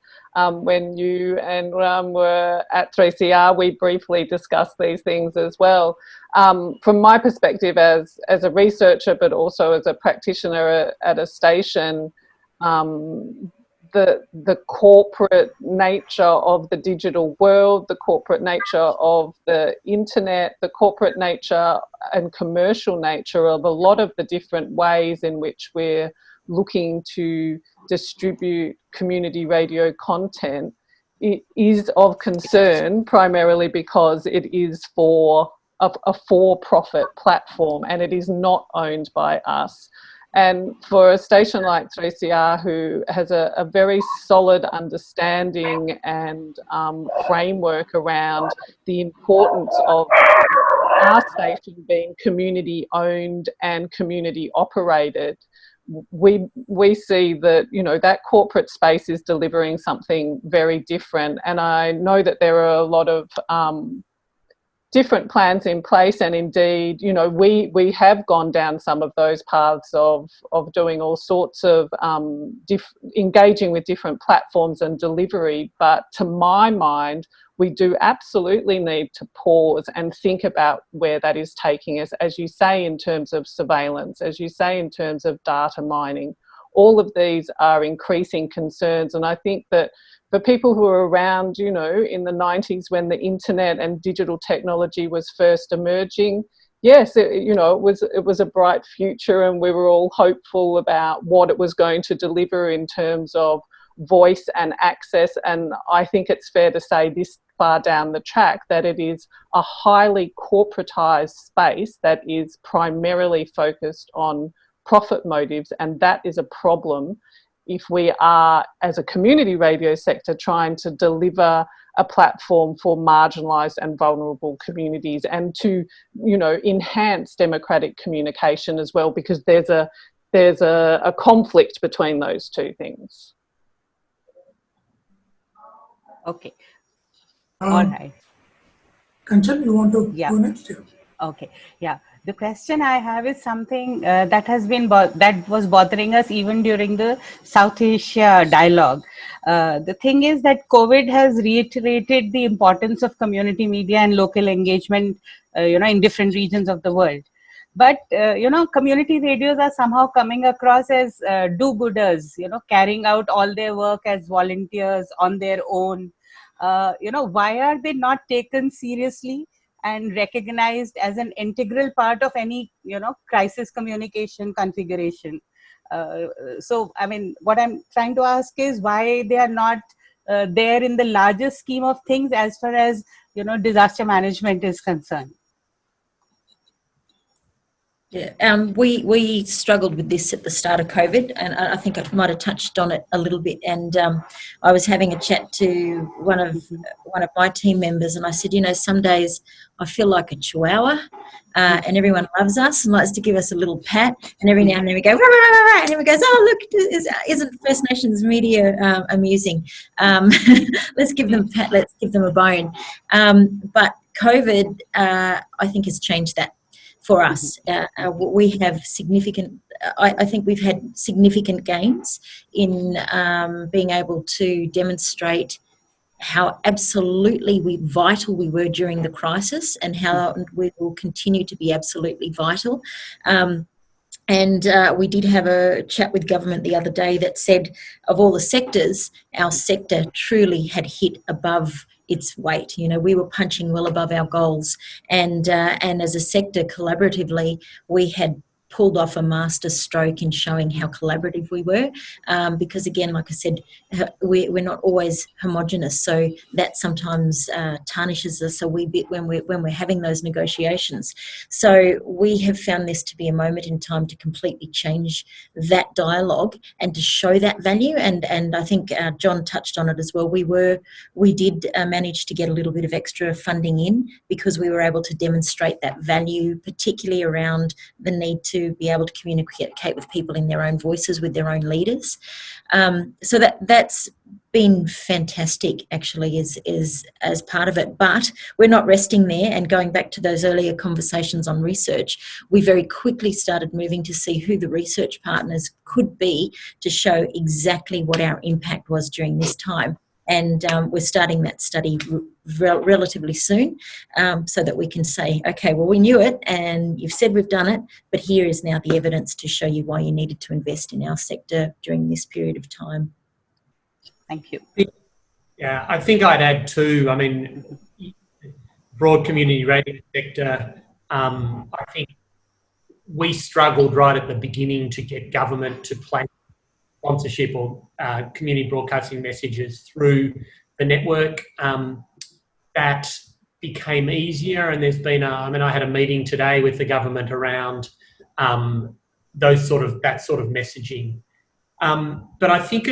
when you and Ram were at 3CR, we briefly discussed these things as well. From my perspective as a researcher, but also as a practitioner at a station, the corporate nature of the digital world, the corporate nature of the internet, the corporate nature and commercial nature of a lot of the different ways in which we're looking to distribute community radio content, it is of concern primarily because it is for a for-profit platform and it is not owned by us. And for a station like 3CR, who has a very solid understanding and framework around the importance of our station being community owned and community operated, we see that, that corporate space is delivering something very different. And I know that there are a lot of different plans in place, and indeed, we have gone down some of those paths of doing all sorts of engaging with different platforms and delivery. But to my mind, we do absolutely need to pause and think about where that is taking us, as you say, in terms of surveillance, as you say, in terms of data mining. All of these are increasing concerns, and I think that for people who are around, in the 90s when the internet and digital technology was first emerging, yes, it was a bright future, and we were all hopeful about what it was going to deliver in terms of voice and access. And I think it's fair to say this far down the track that it is a highly corporatized space that is primarily focused on profit motives, and that is a problem if we are, as a community radio sector, trying to deliver a platform for marginalised and vulnerable communities, and to, enhance democratic communication as well, because there's a conflict between those two things. Okay. All right. Kanchan, you want to go next? Yeah. Okay. Yeah. The question I have is something that was bothering us even during the South Asia dialogue. The thing is that COVID has reiterated the importance of community media and local engagement, in different regions of the world. But, community radios are somehow coming across as do-gooders, carrying out all their work as volunteers on their own. Why are they not taken seriously and recognized as an integral part of any, crisis communication configuration? So, I mean, what I'm trying to ask is why they are not there in the larger scheme of things as far as, disaster management is concerned. Yeah, we struggled with this at the start of COVID, and I think I might have touched on it a little bit. And I was having a chat to one of my team members, and I said, some days I feel like a chihuahua, and everyone loves us and likes to give us a little pat, and every now and then we go, rah, rah, rah, rah, and everyone goes, oh look, isn't First Nations media amusing? Let's give them a pat, let's give them a bone. But COVID, I think, has changed that. for us. We have significant, I think we've had significant gains in being able to demonstrate how absolutely vital we were during the crisis, and how we will continue to be absolutely vital. And we did have a chat with government the other day that said, of all the sectors, our sector truly had hit above its weight. You know, we were punching well above our goals, and as a sector, collaboratively, we had pulled off a master stroke in showing how collaborative we were, because again, like I said, we're not always homogenous, so that sometimes tarnishes us a wee bit when we're having those negotiations. So we have found this to be a moment in time to completely change that dialogue and to show that value. And I think John touched on it as well. We did manage to get a little bit of extra funding in, because we were able to demonstrate that value, particularly around the need to be able to communicate with people in their own voices, with their own leaders. So that's been fantastic, actually, as part of it. But we're not resting there, and going back to those earlier conversations on research, we very quickly started moving to see who the research partners could be to show exactly what our impact was during this time. And we're starting that study relatively soon, so that we can say, okay, well, we knew it and you've said we've done it, but here is now the evidence to show you why you needed to invest in our sector during this period of time. Thank you. Yeah, I think I'd add too, I mean, broad community radio sector, I think we struggled right at the beginning to get government to place sponsorship or community broadcasting messages through the network. That became easier, and there's been I had a meeting today with the government around that sort of messaging. But I think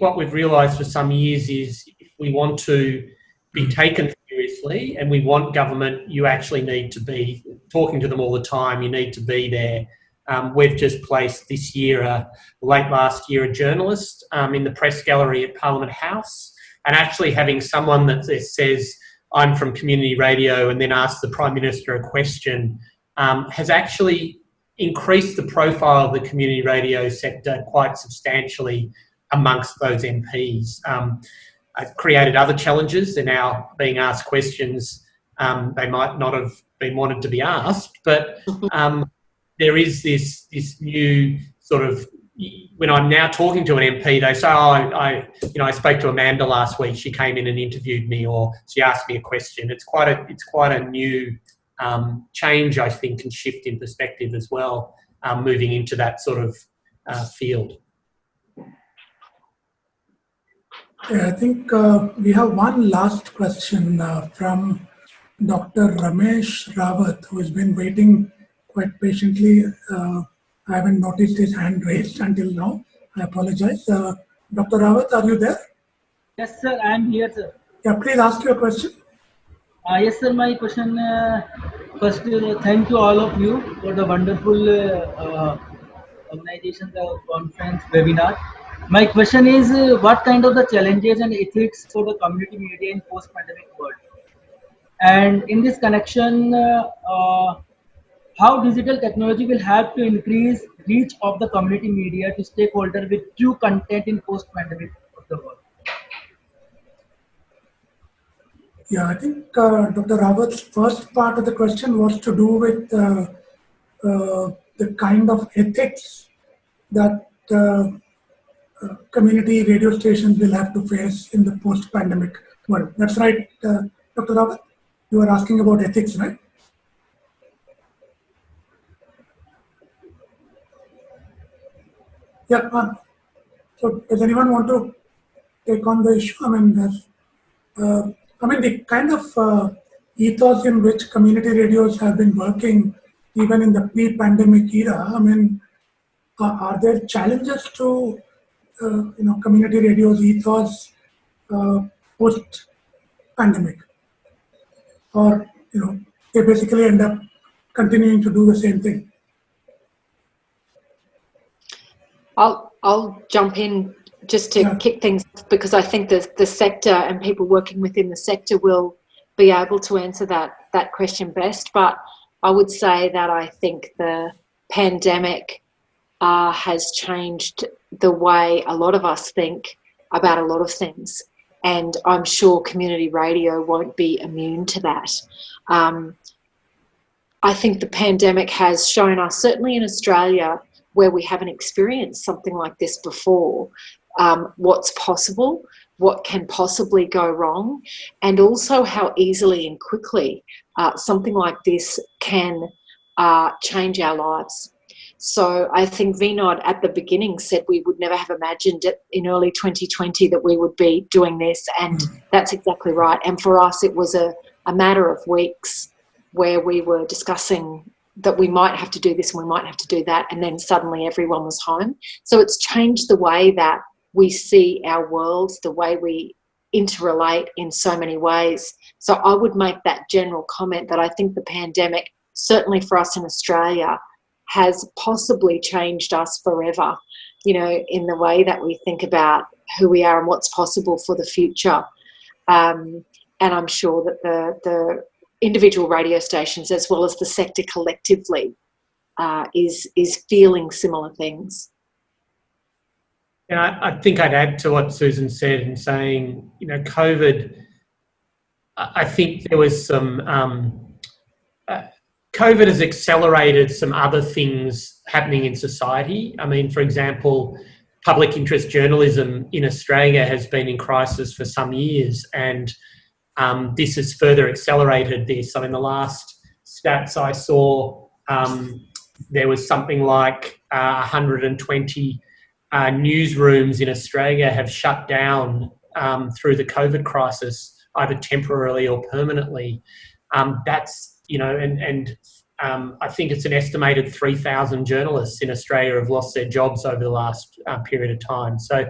what we've realised for some years is, if we want to be taken seriously and we want government, you actually need to be talking to them all the time. You need to be there. We've just placed this year, late last year, a journalist in the press gallery at Parliament House, and actually having someone that says, I'm from community radio, and then asks the Prime Minister a question, has actually increased the profile of the community radio sector quite substantially amongst those MPs. Created other challenges. They're now being asked questions they might not have been wanted to be asked, but there is this new sort of, when I'm now talking to an MP, they say, I spoke to Amanda last week. She came in and interviewed me, or she asked me a question. It's quite a new change, I think, and shift in perspective as well, moving into that sort of field. Yeah, I think we have one last question from Dr. Ramesh Rawat, who has been waiting quite patiently. I haven't noticed his hand raised until now. I apologize. Dr. Rawat, are you there? Yes, sir, I am here, sir. Yeah, please ask your question. Yes, sir, my question, first, thank you all of you for the wonderful organization, the conference webinar. My question is, what kind of the challenges and ethics for the community media in post-pandemic world? And in this connection, how digital technology will help to increase reach of the community media to stakeholders with true content in post-pandemic of the world? Yeah, I think Dr. Rawat's first part of the question was to do with the kind of ethics that community radio stations will have to face in the post-pandemic world. That's right, Dr. Rawat? You were asking about ethics, right? Yeah. So does anyone want to take on the issue? I mean, the kind of ethos in which community radios have been working even in the pre-pandemic era, I mean, are there challenges to community radio's ethos post-pandemic? Or, they basically end up continuing to do the same thing? I'll jump in just to kick things off, because I think the sector and people working within the sector will be able to answer that question best. But I would say that I think the pandemic has changed the way a lot of us think about a lot of things. And I'm sure community radio won't be immune to that. I think the pandemic has shown us, certainly in Australia, where we haven't experienced something like this before, what's possible, what can possibly go wrong, and also how easily and quickly something like this can change our lives. So I think Vinod at the beginning said we would never have imagined it in early 2020 that we would be doing this, and that's exactly right. And for us, it was a matter of weeks where we were discussing that we might have to do this and we might have to do that, and then suddenly everyone was home. So it's changed the way that we see our worlds, the way we interrelate in so many ways. So I would make that general comment that I think the pandemic, certainly for us in Australia, has possibly changed us forever, you know, in the way that we think about who we are and what's possible for the future. And I'm sure that the individual radio stations as well as the sector collectively is feeling similar things. Yeah, I think I'd add to what Susan said in saying, you know, COVID, I think there was some, COVID has accelerated some other things happening in society. I mean, for example, public interest journalism in Australia has been in crisis for some years, and this has further accelerated this. I mean, the last stats I saw, there was something like 120 newsrooms in Australia have shut down through the COVID crisis, either temporarily or permanently. That's, you know, and I think it's an estimated 3,000 journalists in Australia have lost their jobs over the last period of time. So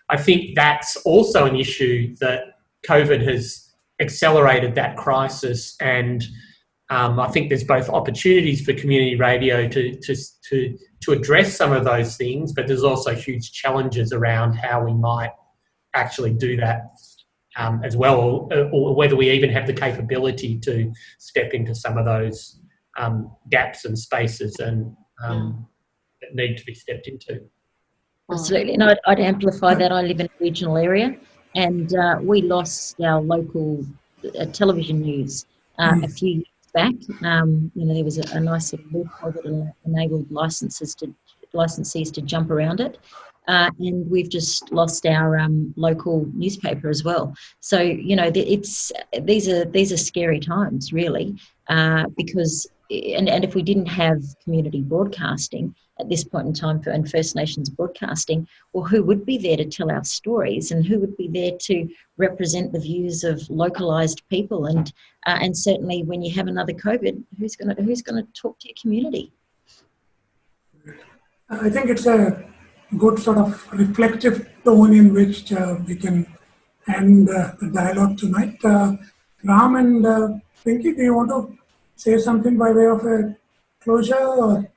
I think that's also an issue, that COVID has accelerated that crisis, and I think there's both opportunities for community radio to address some of those things, but there's also huge challenges around how we might actually do that as well, or whether we even have the capability to step into some of those gaps and spaces and that need to be stepped into. Absolutely, and I'd amplify that. I live in a regional area, and we lost our local television news a few years back. You know, there was a nice sort of loophole that enabled licensees to jump around it, and we've just lost our local newspaper as well. So you know, these are scary times, really, because and if we didn't have community broadcasting at this point in time and First Nations broadcasting, well, who would be there to tell our stories, and who would be there to represent the views of localised people? And certainly, when you have another COVID, who's going to talk to your community? I think it's a good sort of reflective tone in which we can end the dialogue tonight. Ram and Pinky, do you want to say something by way of a closure? Or?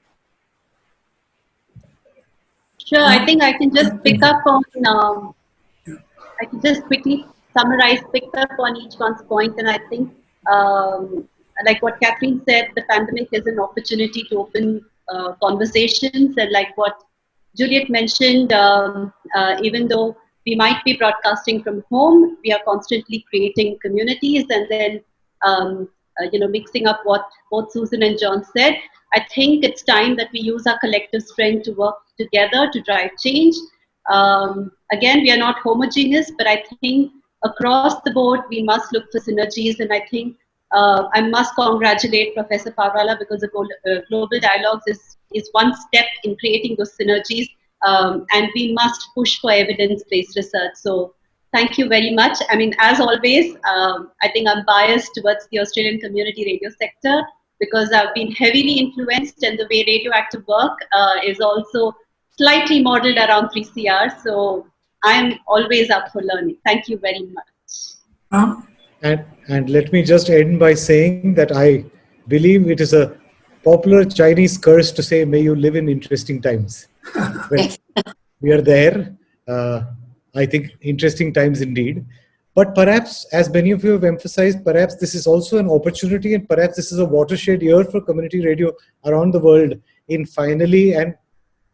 Sure, I think I can just pick up on, I can just quickly summarize, pick up on each one's point, and I think, like what Catherine said, the pandemic is an opportunity to open conversations, and like what Juliet mentioned, even though we might be broadcasting from home, we are constantly creating communities, and then you know, mixing up what both Susan and John said. I think it's time that we use our collective strength to work together to drive change. Again, we are not homogeneous, but I think across the board, we must look for synergies. And I think I must congratulate Professor Parvala, because the Global Dialogues is one step in creating those synergies. And we must push for evidence-based research. So thank you very much. I mean, as always, I think I'm biased towards the Australian community radio sector, because I've been heavily influenced, and the way radioactive work is also slightly modeled around 3CR. So I'm always up for learning. Thank you very much. And let me just end by saying that I believe it is a popular Chinese curse to say, may you live in interesting times. Well, we are there. I think interesting times indeed. But perhaps, as many of you have emphasized, perhaps this is also an opportunity, and perhaps this is a watershed year for community radio around the world in finally and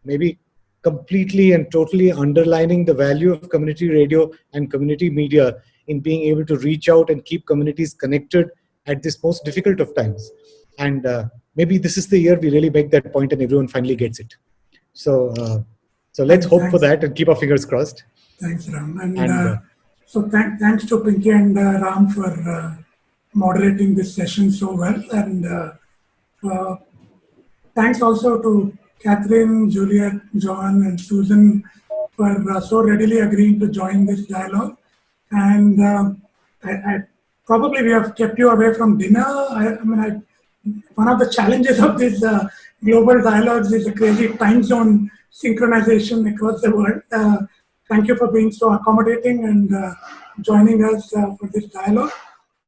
maybe completely and totally underlining the value of community radio and community media in being able to reach out and keep communities connected at this most difficult of times. And maybe this is the year we really make that point and everyone finally gets it. So, so let's hope for that and keep our fingers crossed. Thanks, Ram. And so thanks to Pinky and Ram for moderating this session so well. And thanks also to Catherine, Juliet, John, and Susan for so readily agreeing to join this dialogue. And I probably we have kept you away from dinner. One of the challenges of these global dialogues is a crazy time zone synchronization across the world. Thank you for being so accommodating and joining us for this dialogue.